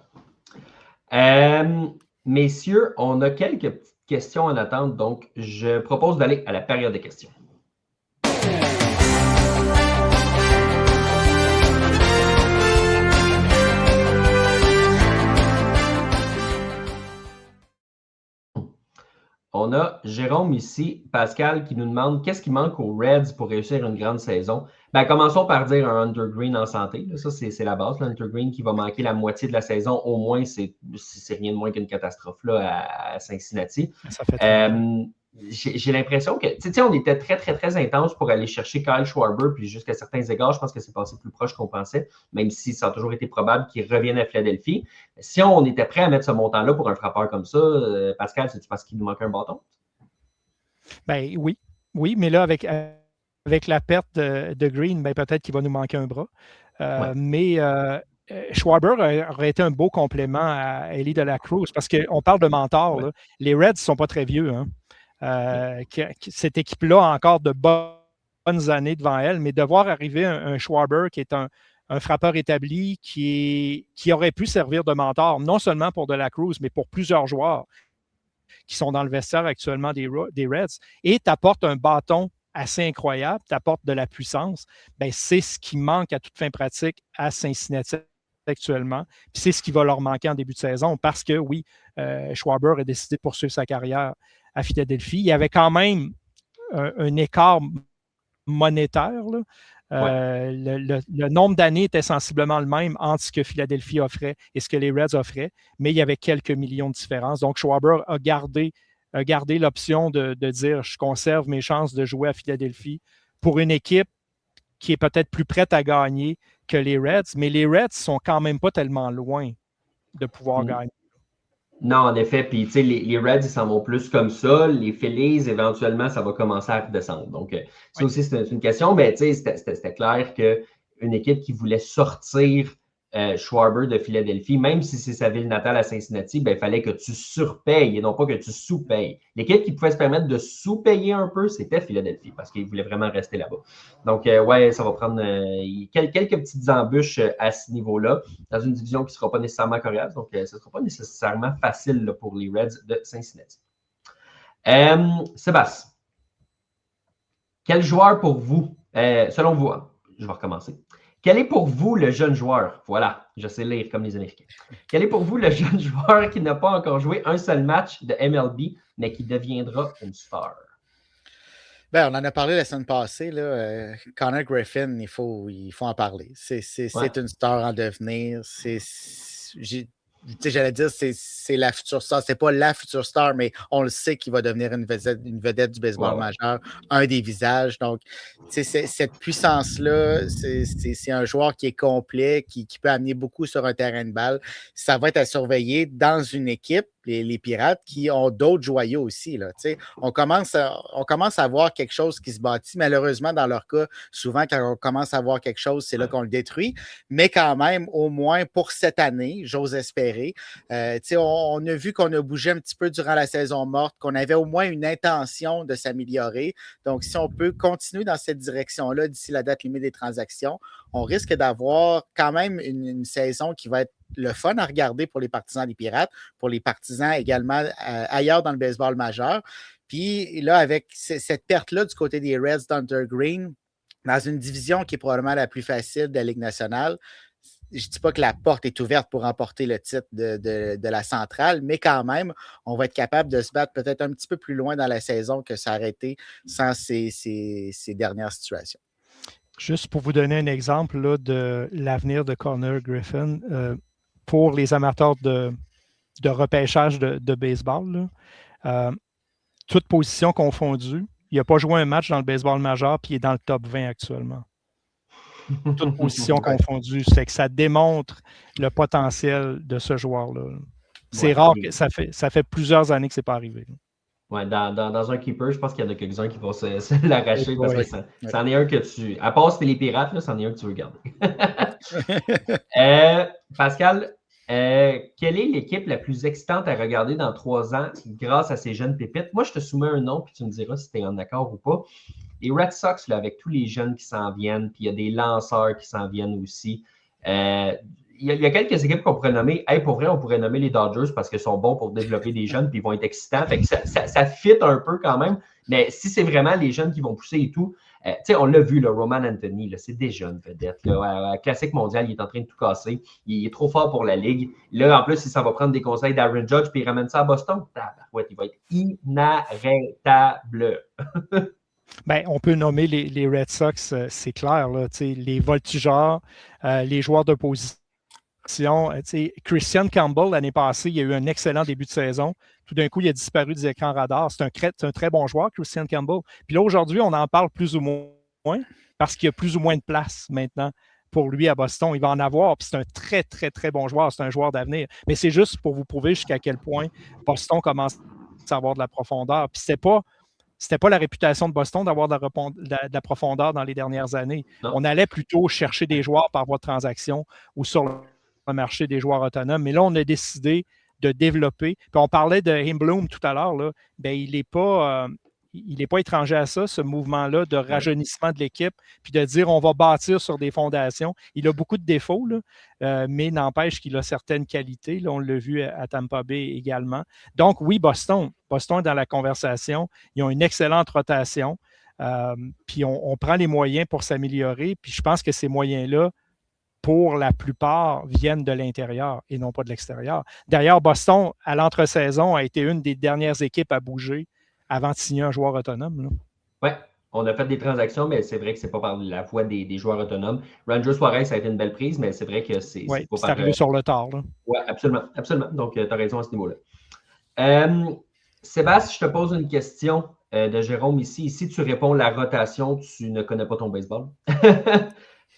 Messieurs, on a quelques petites questions en attente, donc je propose d'aller à la période de questions. On a Jérôme ici, Pascal, qui nous demande qu'est-ce qui manque aux Reds pour réussir une grande saison. Ben, commençons par dire un Hunter Green en santé. Là. Ça, c'est la base. Hunter Green qui va manquer la moitié de la saison, au moins, c'est rien de moins qu'une catastrophe là, à Cincinnati. Ça fait j'ai l'impression que, tu sais, on était très, très, très intense pour aller chercher Kyle Schwarber, puis jusqu'à certains égards, je pense que c'est passé plus proche qu'on pensait, même si ça a toujours été probable qu'il revienne à Philadelphie. Si on était prêt à mettre ce montant-là pour un frappeur comme ça, Pascal, c'est-tu parce qu'il nous manque un bâton? Ben oui, mais là, avec la perte de Green, ben, peut-être qu'il va nous manquer un bras. Mais Schwarber aurait été un beau complément à Ellie de la Cruz, parce qu'on parle de mentor. Là. Les Reds ne sont pas très vieux. Hein. Cette équipe-là a encore de bonnes années devant elle, mais de voir arriver un Schwarber qui est un frappeur établi qui aurait pu servir de mentor, non seulement pour de la Cruz, mais pour plusieurs joueurs qui sont dans le vestiaire actuellement des Reds, et t'apporte un bâton assez incroyable, t'apporte de la puissance, ben c'est ce qui manque à toute fin pratique à Cincinnati actuellement. Puis c'est ce qui va leur manquer en début de saison parce que, oui, Schwarber a décidé de poursuivre sa carrière à Philadelphie. Il y avait quand même un écart monétaire. Là. Le nombre d'années était sensiblement le même entre ce que Philadelphie offrait et ce que les Reds offraient, mais il y avait quelques millions de différences. Donc, Schwarber a gardé l'option de dire « je conserve mes chances de jouer à Philadelphie » pour une équipe qui est peut-être plus prête à gagner que les Reds, mais les Reds sont quand même pas tellement loin de pouvoir gagner. Non, en effet, puis tu sais, les Reds, ils s'en vont plus comme ça. Les Phillies, éventuellement, ça va commencer à redescendre. Donc, ça aussi, c'est une question, mais tu sais, c'était clair qu'une équipe qui voulait sortir Schwarber de Philadelphie, même si c'est sa ville natale à Cincinnati, ben, il fallait que tu surpayes et non pas que tu sous-payes. L'équipe qui pouvait se permettre de sous-payer un peu, c'était Philadelphie parce qu'ils voulaient vraiment rester là-bas. Donc, ouais, ça va prendre quelques petites embûches à ce niveau-là, dans une division qui ne sera pas nécessairement coriace. Donc, ce ne sera pas nécessairement facile là, pour les Reds de Cincinnati. Sébastien, quel joueur pour vous, selon vous, je vais recommencer. Quel est pour vous le jeune joueur? Voilà, je sais lire comme les Américains. Quel est pour vous le jeune joueur qui n'a pas encore joué un seul match de MLB, mais qui deviendra une star? Ben, on en a parlé la semaine passée. Là, Connor Griffin, il faut en parler. C'est une star en devenir. J'allais dire c'est la future star. C'est pas la future star, mais on le sait qu'il va devenir une vedette du baseball majeur, un des visages. Donc, cette puissance-là, c'est un joueur qui est complet, qui peut amener beaucoup sur un terrain de balle. Ça va être à surveiller dans une équipe, les Pirates, qui ont d'autres joyaux aussi. Là, on commence à voir quelque chose qui se bâtit. Malheureusement, dans leur cas, souvent, quand on commence à voir quelque chose, c'est là qu'on le détruit. Mais quand même, au moins pour cette année, j'ose espérer. On a vu qu'on a bougé un petit peu durant la saison morte, qu'on avait au moins une intention de s'améliorer. Donc, si on peut continuer dans cette direction-là d'ici la date limite des transactions, on risque d'avoir quand même une saison qui va être le fun à regarder pour les partisans des Pirates, pour les partisans également ailleurs dans le baseball majeur. Puis là, avec cette perte-là du côté des Reds d'Hunter Green, dans une division qui est probablement la plus facile de la Ligue nationale, je ne dis pas que la porte est ouverte pour remporter le titre de la centrale, mais quand même, on va être capable de se battre peut-être un petit peu plus loin dans la saison que ça aurait été sans ces dernières situations. Juste pour vous donner un exemple là, de l'avenir de Connor Griffin, pour les amateurs de repêchage de baseball, là, toute position confondue, il n'a pas joué un match dans le baseball majeur puis il est dans le top 20 actuellement. Toute position confondue. C'est que ça démontre le potentiel de ce joueur-là. C'est rare que ça fait plusieurs années que ce n'est pas arrivé. Ouais, dans un keeper, je pense qu'il y en a quelques-uns qui vont se l'arracher parce que c'en est un que tu. À part si t'es les Pirates, là, c'en est un que tu veux garder. Pascal, quelle est l'équipe la plus excitante à regarder dans 3 ans grâce à ces jeunes pépites? Moi, je te soumets un nom, puis tu me diras si tu es en accord ou pas. Les Red Sox, là, avec tous les jeunes qui s'en viennent, puis il y a des lanceurs qui s'en viennent aussi. Il y a quelques équipes qu'on pourrait nommer. Hey, pour vrai, on pourrait nommer les Dodgers parce qu'ils sont bons pour développer des jeunes puis ils vont être excitants. Fait que ça fit un peu quand même. Mais si c'est vraiment les jeunes qui vont pousser et tout, On l'a vu, le Roman Anthony, là, c'est déjà une vedette. Là, Classique mondial, il est en train de tout casser. Il est trop fort pour la Ligue. Là, en plus, il s'en va prendre des conseils d'Aaron Judge puis il ramène ça à Boston. Ouais, il va être inarrêtable. Ben, on peut nommer les Red Sox, c'est clair, là, les voltigeurs, les joueurs de position. Christian Campbell, l'année passée, il a eu un excellent début de saison. Tout d'un coup, il a disparu des écrans radars. C'est un très bon joueur, Christian Campbell. Puis là, aujourd'hui, on en parle plus ou moins parce qu'il y a plus ou moins de place maintenant pour lui à Boston. Il va en avoir, puis c'est un très, très, très bon joueur. C'est un joueur d'avenir. Mais c'est juste pour vous prouver jusqu'à quel point Boston commence à avoir de la profondeur. Puis c'était pas la réputation de Boston d'avoir de la profondeur dans les dernières années. Non. On allait plutôt chercher des joueurs par voie de transaction ou sur le marché des joueurs autonomes. Mais là, on a décidé de développer. Puis on parlait de Heimbloom tout à l'heure. Là. Bien, il n'est pas étranger à ça, ce mouvement-là de rajeunissement de l'équipe, puis de dire on va bâtir sur des fondations. Il a beaucoup de défauts, là, mais n'empêche qu'il a certaines qualités. Là, on l'a vu à Tampa Bay également. Donc, oui, Boston est dans la conversation. Ils ont une excellente rotation. Puis on prend les moyens pour s'améliorer. Puis je pense que ces moyens-là, pour la plupart, viennent de l'intérieur et non pas de l'extérieur. D'ailleurs, Boston, à l'entre-saison, a été une des dernières équipes à bouger avant de signer un joueur autonome. Oui, on a fait des transactions, mais c'est vrai que c'est pas par la voie des joueurs autonomes. Ranger Suarez, ça a été une belle prise, mais c'est vrai que c'est pas par... arrivé sur le tard. Oui, absolument. Donc, tu as raison à ce niveau-là. Sébastien, je te pose une question de Jérôme ici. Ici, tu réponds la rotation, tu ne connais pas ton baseball.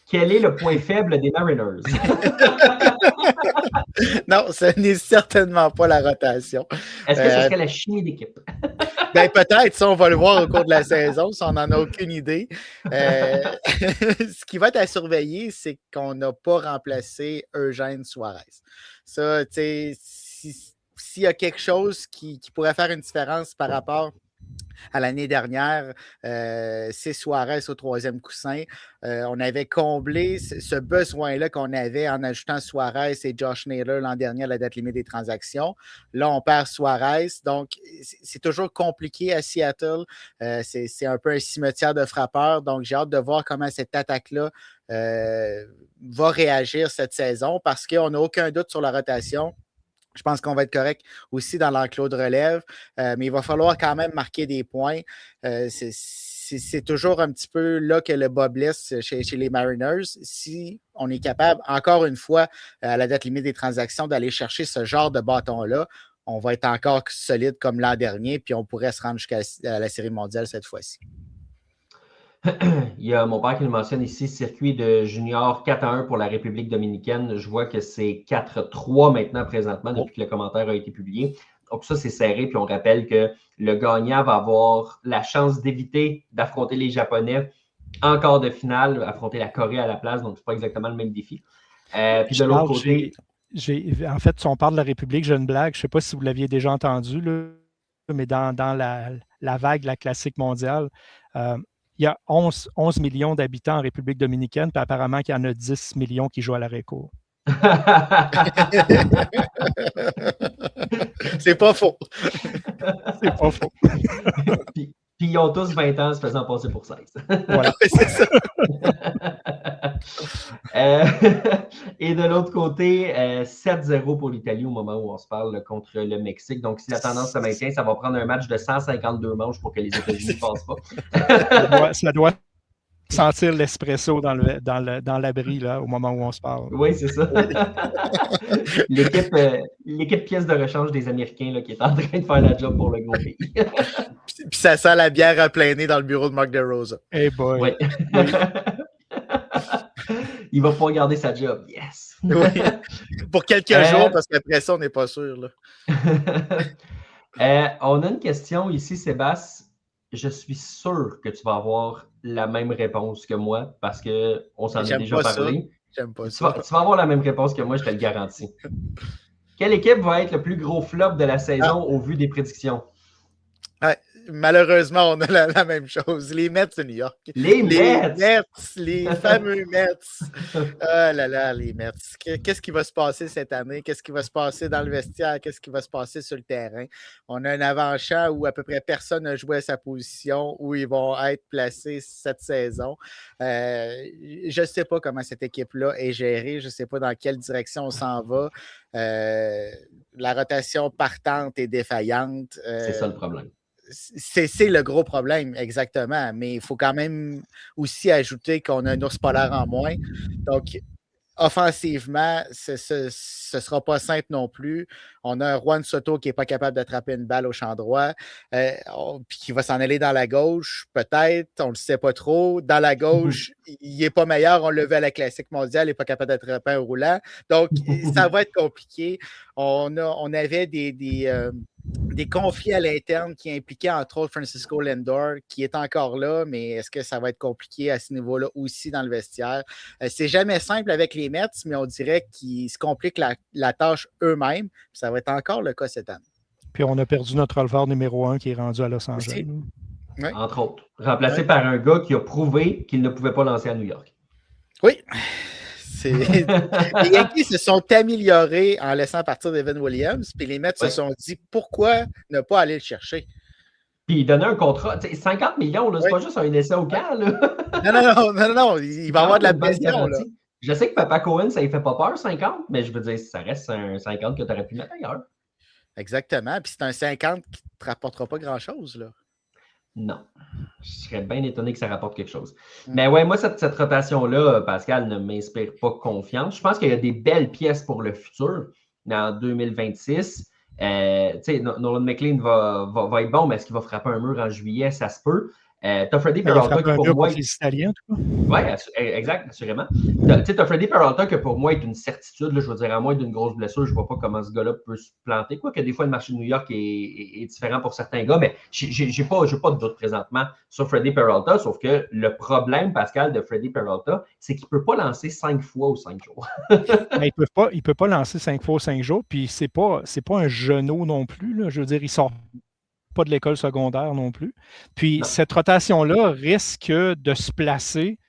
Quel est le point faible des Mariners? Non, ce n'est certainement pas la rotation. Est-ce que ce serait la chimie d'équipe? Ben, peut-être, ça, on va le voir au cours de la saison, ça, on n'en a aucune idée. Ce qui va être à surveiller, c'est qu'on n'a pas remplacé Eugène Suarez. Ça, tu sais, s'il y a quelque chose qui pourrait faire une différence par rapport à l'année dernière, c'est Suarez au troisième coussin. On avait comblé ce besoin-là qu'on avait en ajoutant Suarez et Josh Naylor l'an dernier à la date limite des transactions. Là, on perd Suarez. Donc, c'est toujours compliqué à Seattle. C'est un peu un cimetière de frappeurs. Donc, j'ai hâte de voir comment cette attaque-là va réagir cette saison parce qu'on n'a aucun doute sur la rotation. Je pense qu'on va être correct aussi dans l'enclos de relève, mais il va falloir quand même marquer des points. C'est toujours un petit peu là que le bas blesse chez les Mariners. Si on est capable, encore une fois, à la date limite des transactions, d'aller chercher ce genre de bâton-là, on va être encore solide comme l'an dernier, puis on pourrait se rendre jusqu'à la Série mondiale cette fois-ci. Il y a mon père qui nous mentionne ici, circuit de junior 4-1 pour la République dominicaine. Je vois que c'est 4-3 maintenant, présentement, depuis que le commentaire a été publié. Donc ça, c'est serré. Puis on rappelle que le gagnant va avoir la chance d'éviter d'affronter les Japonais en quart de finale, affronter la Corée à la place. Donc, c'est pas exactement le même défi. Puis de l'autre côté... En fait, si on parle de la République, j'ai une blague. Je ne sais pas si vous l'aviez déjà entendu, là, mais dans la vague, la classique mondiale, il y a 11 millions d'habitants en République dominicaine, puis apparemment qu'il y en a 10 millions qui jouent à la réco. C'est pas faux. C'est pas faux. Puis ils ont tous 20 ans se faisant passer pour 16. Voilà, c'est ça. Et de l'autre côté, 7-0 pour l'Italie au moment où on se parle contre le Mexique. Donc, si la tendance se maintient, ça va prendre un match de 152 manches pour que les États-Unis ne passent pas. Ça doit sentir l'espresso dans l'abri là, au moment où on se parle. Oui, c'est ça. L'équipe pièce de rechange des Américains là, qui est en train de faire la job pour le gros pays. Puis ça sent la bière à plein nez dans le bureau de Mark DeRosa. Hey boy. Oui. Il va pouvoir garder sa job. Yes! Oui. Pour quelques jours, parce qu'après ça, on n'est pas sûr. Là. On a une question ici, Sébastien. Je suis sûr que tu vas avoir la même réponse que moi parce qu'on s'en est déjà parlé. J'aime pas ça. Tu vas avoir la même réponse que moi, je te le garantis. Quelle équipe va être le plus gros flop de la saison au vu des prédictions? malheureusement, on a la même chose. Les Mets de New York. Les Mets! Les fameux Mets. Ah là là, les Mets. Qu'est-ce qui va se passer cette année? Qu'est-ce qui va se passer dans le vestiaire? Qu'est-ce qui va se passer sur le terrain? On a un avant-champ où à peu près personne n'a joué à sa position, où ils vont être placés cette saison. Je ne sais pas comment cette équipe-là est gérée. Je ne sais pas dans quelle direction on s'en va. La rotation partante est défaillante. C'est ça le problème. C'est le gros problème, exactement. Mais il faut quand même aussi ajouter qu'on a un ours polaire en moins. Donc, offensivement, ce ne sera pas simple non plus. On a un Juan Soto qui n'est pas capable d'attraper une balle au champ droit, puis qui va s'en aller dans la gauche, peut-être, on ne le sait pas trop. Dans la gauche, il n'est pas meilleur. On l'a vu à la Classique mondiale, il n'est pas capable d'attraper un roulant. Donc, ça va être compliqué. On avait des conflits à l'interne qui impliquaient entre autres Francisco Lindor, qui est encore là, mais est-ce que ça va être compliqué à ce niveau-là aussi dans le vestiaire? C'est jamais simple avec les Mets, mais on dirait qu'ils se compliquent la tâche eux-mêmes. Ça va être encore le cas cette année. Puis on a perdu notre releveur numéro 1 qui est rendu à Los Angeles. Oui. Entre autres. Remplacé par un gars qui a prouvé qu'il ne pouvait pas lancer à New York. Oui. Les Yankees se sont améliorés en laissant partir Devin Williams, puis les Mets se sont dit pourquoi ne pas aller le chercher. Puis il donnait un contrat, 50 millions, c'est pas juste un essai au camp. Non, il va y avoir de la pression. Je sais que Papa Cohen, ça ne fait pas peur, 50, mais je veux dire, ça reste un 50 que tu aurais pu mettre ailleurs. Exactement, puis c'est un 50 qui ne te rapportera pas grand-chose, là. Non. Je serais bien étonné que ça rapporte quelque chose. Mais ouais, moi, cette rotation-là, Pascal, ne m'inspire pas confiance. Je pense qu'il y a des belles pièces pour le futur en 2026. Nolan McLean va être bon, mais est-ce qu'il va frapper un mur en juillet? Ça se peut. T'as Freddy Peralta qui, pour moi. Les Italiens, oui, exact, assurément. T'as Freddy Peralta que pour moi est une certitude. Là, je veux dire, à moins d'une grosse blessure, je ne vois pas comment ce gars-là peut se planter. Quoique des fois, le marché de New York est différent pour certains gars, mais j'ai pas de doute présentement sur Freddy Peralta. Sauf que le problème, Pascal, de Freddy Peralta, c'est qu'il ne peut pas lancer 5 fois ou 5 jours. Mais il ne peut pas lancer 5 fois ou 5 jours. Puis c'est pas un genou non plus. Là. Je veux dire, il sort pas de l'école secondaire non plus. Puis cette rotation-là risque de se placer,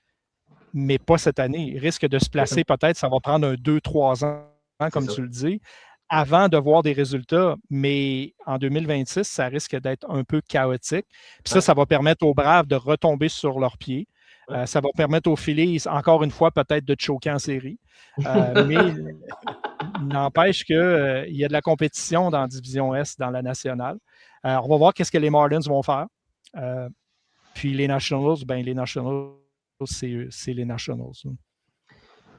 mais pas cette année. Il risque de se placer peut-être, ça va prendre un 2-3 ans, comme tu le dis, avant de voir des résultats. Mais en 2026, ça risque d'être un peu chaotique. Puis ça va permettre aux Braves de retomber sur leurs pieds. Ça va permettre aux Phillies, encore une fois, peut-être de choquer en série. Mais n'empêche qu'il y a de la compétition dans la Division Est, dans la nationale. On va voir qu'est-ce que les Marlins vont faire. Puis les Nationals, c'est les Nationals.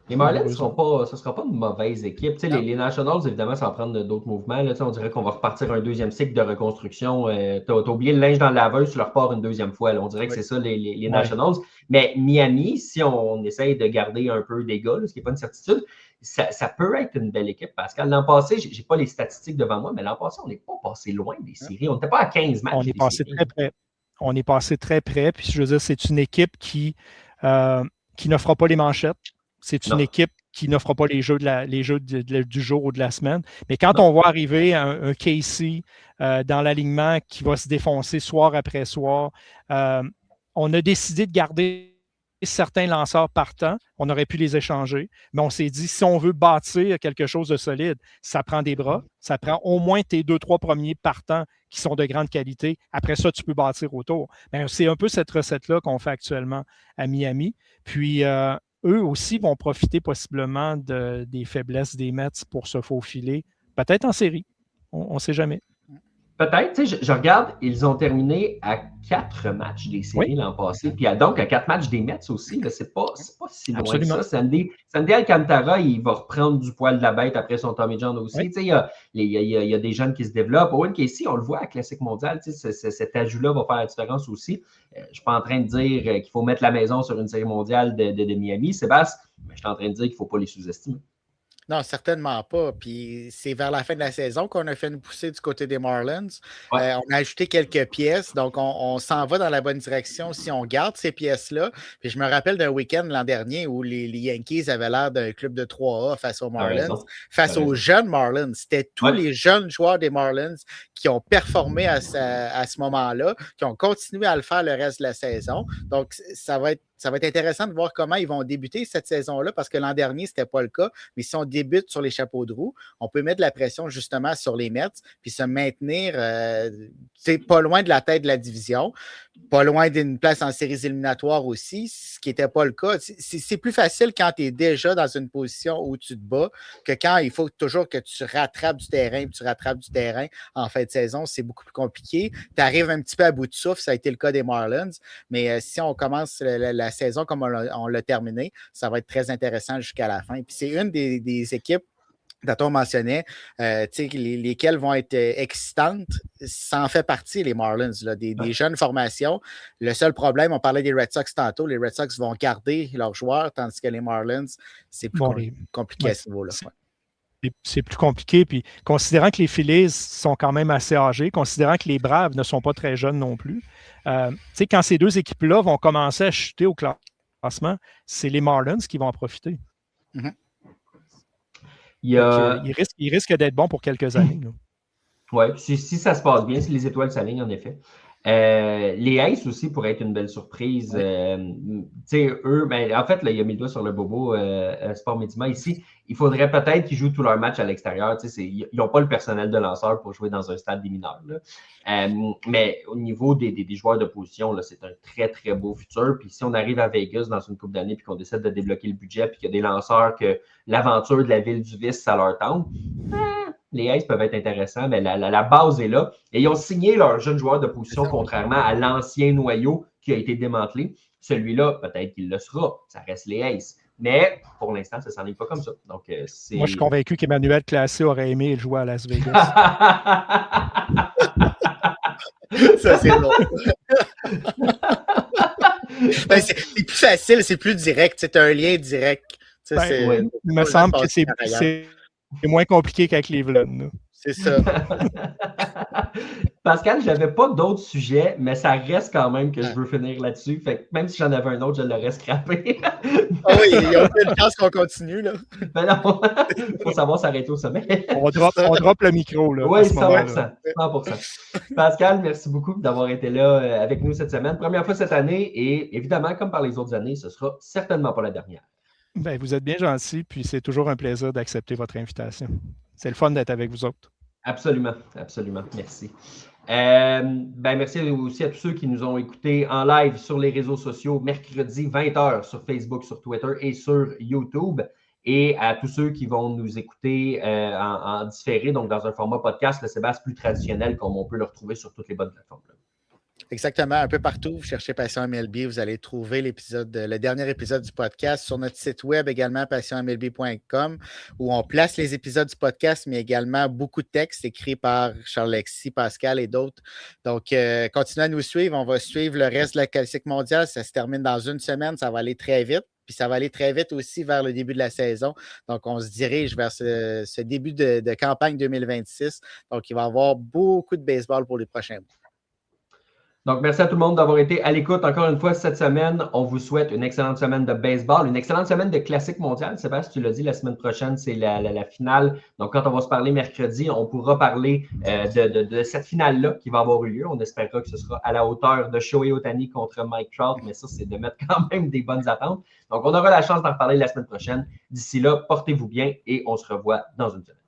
Les Marlins, ce ne sera pas une mauvaise équipe. Les Nationals, évidemment, ça va prendre d'autres mouvements. Là, on dirait qu'on va repartir un deuxième cycle de reconstruction. Tu as oublié le linge dans le laveuse, tu le repars une deuxième fois. Là. On dirait que c'est ça, les Nationals. Mais Miami, si on essaye de garder un peu des gars, ce qui n'est pas une certitude, ça peut être une belle équipe, Pascal. L'an passé, je n'ai pas les statistiques devant moi, mais l'an passé, on n'est pas passé loin des séries. On n'était pas à 15 matchs. On est passé très près. On est passé très près. Puis, je veux dire, c'est une équipe qui ne fera pas les manchettes. C'est une équipe qui ne fera pas les jeux du jour ou de la semaine. Mais quand on voit arriver un Casey dans l'alignement qui va se défoncer soir après soir, on a décidé de garder certains lanceurs partants. On aurait pu les échanger, mais on s'est dit, si on veut bâtir quelque chose de solide, ça prend des bras, ça prend au moins tes 2-3 premiers partants qui sont de grande qualité. Après ça, tu peux bâtir autour. Ben, c'est un peu cette recette-là qu'on fait actuellement à Miami. Puis, eux aussi vont profiter possiblement des faiblesses des Mets pour se faufiler, peut-être en série. On ne sait jamais. Peut-être, je regarde, ils ont terminé à 4 matchs des séries l'an passé, puis donc à 4 matchs des Mets aussi, c'est pas si loin que ça. Sandy Alcantara, il va reprendre du poil de la bête après son Tommy John aussi. Il y a des jeunes qui se développent. Owen Casey, on le voit à Classique mondiale, cet ajout-là va faire la différence aussi. Je ne suis pas en train de dire qu'il faut mettre la maison sur une série mondiale de Miami, Sébastien, mais je suis en train de dire qu'il ne faut pas les sous-estimer. Non, certainement pas. Puis c'est vers la fin de la saison qu'on a fait une poussée du côté des Marlins. Ouais. On a ajouté quelques pièces, donc on s'en va dans la bonne direction si on garde ces pièces-là. Puis je me rappelle d'un week-end l'an dernier où les Yankees avaient l'air d'un club de 3A face aux Marlins, face aux jeunes Marlins. C'était tous les jeunes joueurs des Marlins qui ont performé à ce moment-là, qui ont continué à le faire le reste de la saison. Donc, ça va être intéressant de voir comment ils vont débuter cette saison-là, parce que l'an dernier, ce n'était pas le cas. Mais si on débute sur les chapeaux de roue, on peut mettre de la pression justement sur les Mets, puis se maintenir pas loin de la tête de la division, pas loin d'une place en séries éliminatoires aussi, ce qui n'était pas le cas. C'est plus facile quand tu es déjà dans une position où tu te bats que quand il faut toujours que tu rattrapes du terrain, puis tu rattrapes du terrain en fin de saison. C'est beaucoup plus compliqué. Tu arrives un petit peu à bout de souffle, ça a été le cas des Marlins, mais si on commence la saison comme on l'a terminé, ça va être très intéressant jusqu'à la fin. Puis c'est une des équipes dont on mentionnait, lesquelles vont être excitantes, ça en fait partie, les Marlins, là, des jeunes formations. Le seul problème, on parlait des Red Sox tantôt, les Red Sox vont garder leurs joueurs, tandis que les Marlins, c'est plus compliqué à ce niveau-là. C'est plus compliqué. Puis, considérant que les Phillies sont quand même assez âgés, considérant que les Braves ne sont pas très jeunes non plus, quand ces deux équipes-là vont commencer à chuter au classement, c'est les Marlins qui vont en profiter. Mm-hmm. Il risque d'être bon pour quelques années. Oui, si ça se passe bien, si les étoiles s'alignent, en effet. Les Aces aussi pourraient être une belle surprise. Eux, en fait, là, il a mis le doigt sur le bobo Sport Médima ici. Il faudrait peut-être qu'ils jouent tous leurs matchs à l'extérieur. Ils n'ont pas le personnel de lanceur pour jouer dans un stade des mineurs. Mais au niveau des joueurs de position, là, c'est un très, très beau futur. Puis si on arrive à Vegas dans une couple d'années puis qu'on décide de débloquer le budget puis qu'il y a des lanceurs que l'aventure de la ville du vice, ça leur tente, les Aces peuvent être intéressants, mais la base est là. Et ils ont signé leur jeune joueur de position, contrairement à l'ancien noyau qui a été démantelé. Celui-là, peut-être qu'il le sera. Ça reste les Aces. Mais pour l'instant, ça ne s'en est pas comme ça. Donc, moi, je suis convaincu qu'Emmanuel Classé aurait aimé jouer à Las Vegas. Ça, c'est bon. C'est plus facile, c'est plus direct. C'est un lien direct. Il me semble que c'est moins compliqué qu'à Cleveland. C'est ça. Pascal, je n'avais pas d'autres sujets, mais ça reste quand même que je veux finir là-dessus. Fait que même si j'en avais un autre, je l'aurais scrappé. Ah oui, il y a aucune chance qu'on continue. Là. Ben non, il faut savoir s'arrêter au sommet. on drop le micro. Là, oui, 100%. Pascal, merci beaucoup d'avoir été là avec nous cette semaine. Première fois cette année et évidemment, comme par les autres années, ce ne sera certainement pas la dernière. Ben, vous êtes bien gentil, puis c'est toujours un plaisir d'accepter votre invitation. C'est le fun d'être avec vous autres. Absolument, absolument. Merci. Merci aussi à tous ceux qui nous ont écoutés en live sur les réseaux sociaux mercredi 20h sur Facebook, sur Twitter et sur YouTube. Et à tous ceux qui vont nous écouter en différé, donc dans un format podcast, le Sébastien plus traditionnel, comme on peut le retrouver sur toutes les bonnes plateformes. Exactement, un peu partout. Vous cherchez Passion MLB, vous allez trouver le dernier épisode du podcast sur notre site web également, passionmlb.com, où on place les épisodes du podcast, mais également beaucoup de textes écrits par Charles-Alexis, Pascal et d'autres. Donc, continuez à nous suivre. On va suivre le reste de la Classique mondiale. Ça se termine dans une semaine. Ça va aller très vite. Puis ça va aller très vite aussi vers le début de la saison. Donc, on se dirige vers ce début de campagne 2026. Donc, il va y avoir beaucoup de baseball pour les prochains mois. Donc, merci à tout le monde d'avoir été à l'écoute encore une fois cette semaine. On vous souhaite une excellente semaine de baseball, une excellente semaine de Classique mondiale. Sébastien, tu l'as dit, la semaine prochaine, c'est la finale. Donc, quand on va se parler mercredi, on pourra parler de cette finale-là qui va avoir eu lieu. On espérera que ce sera à la hauteur de Shohei Ohtani contre Mike Trout, mais ça, c'est de mettre quand même des bonnes attentes. Donc, on aura la chance d'en reparler la semaine prochaine. D'ici là, portez-vous bien et on se revoit dans une semaine.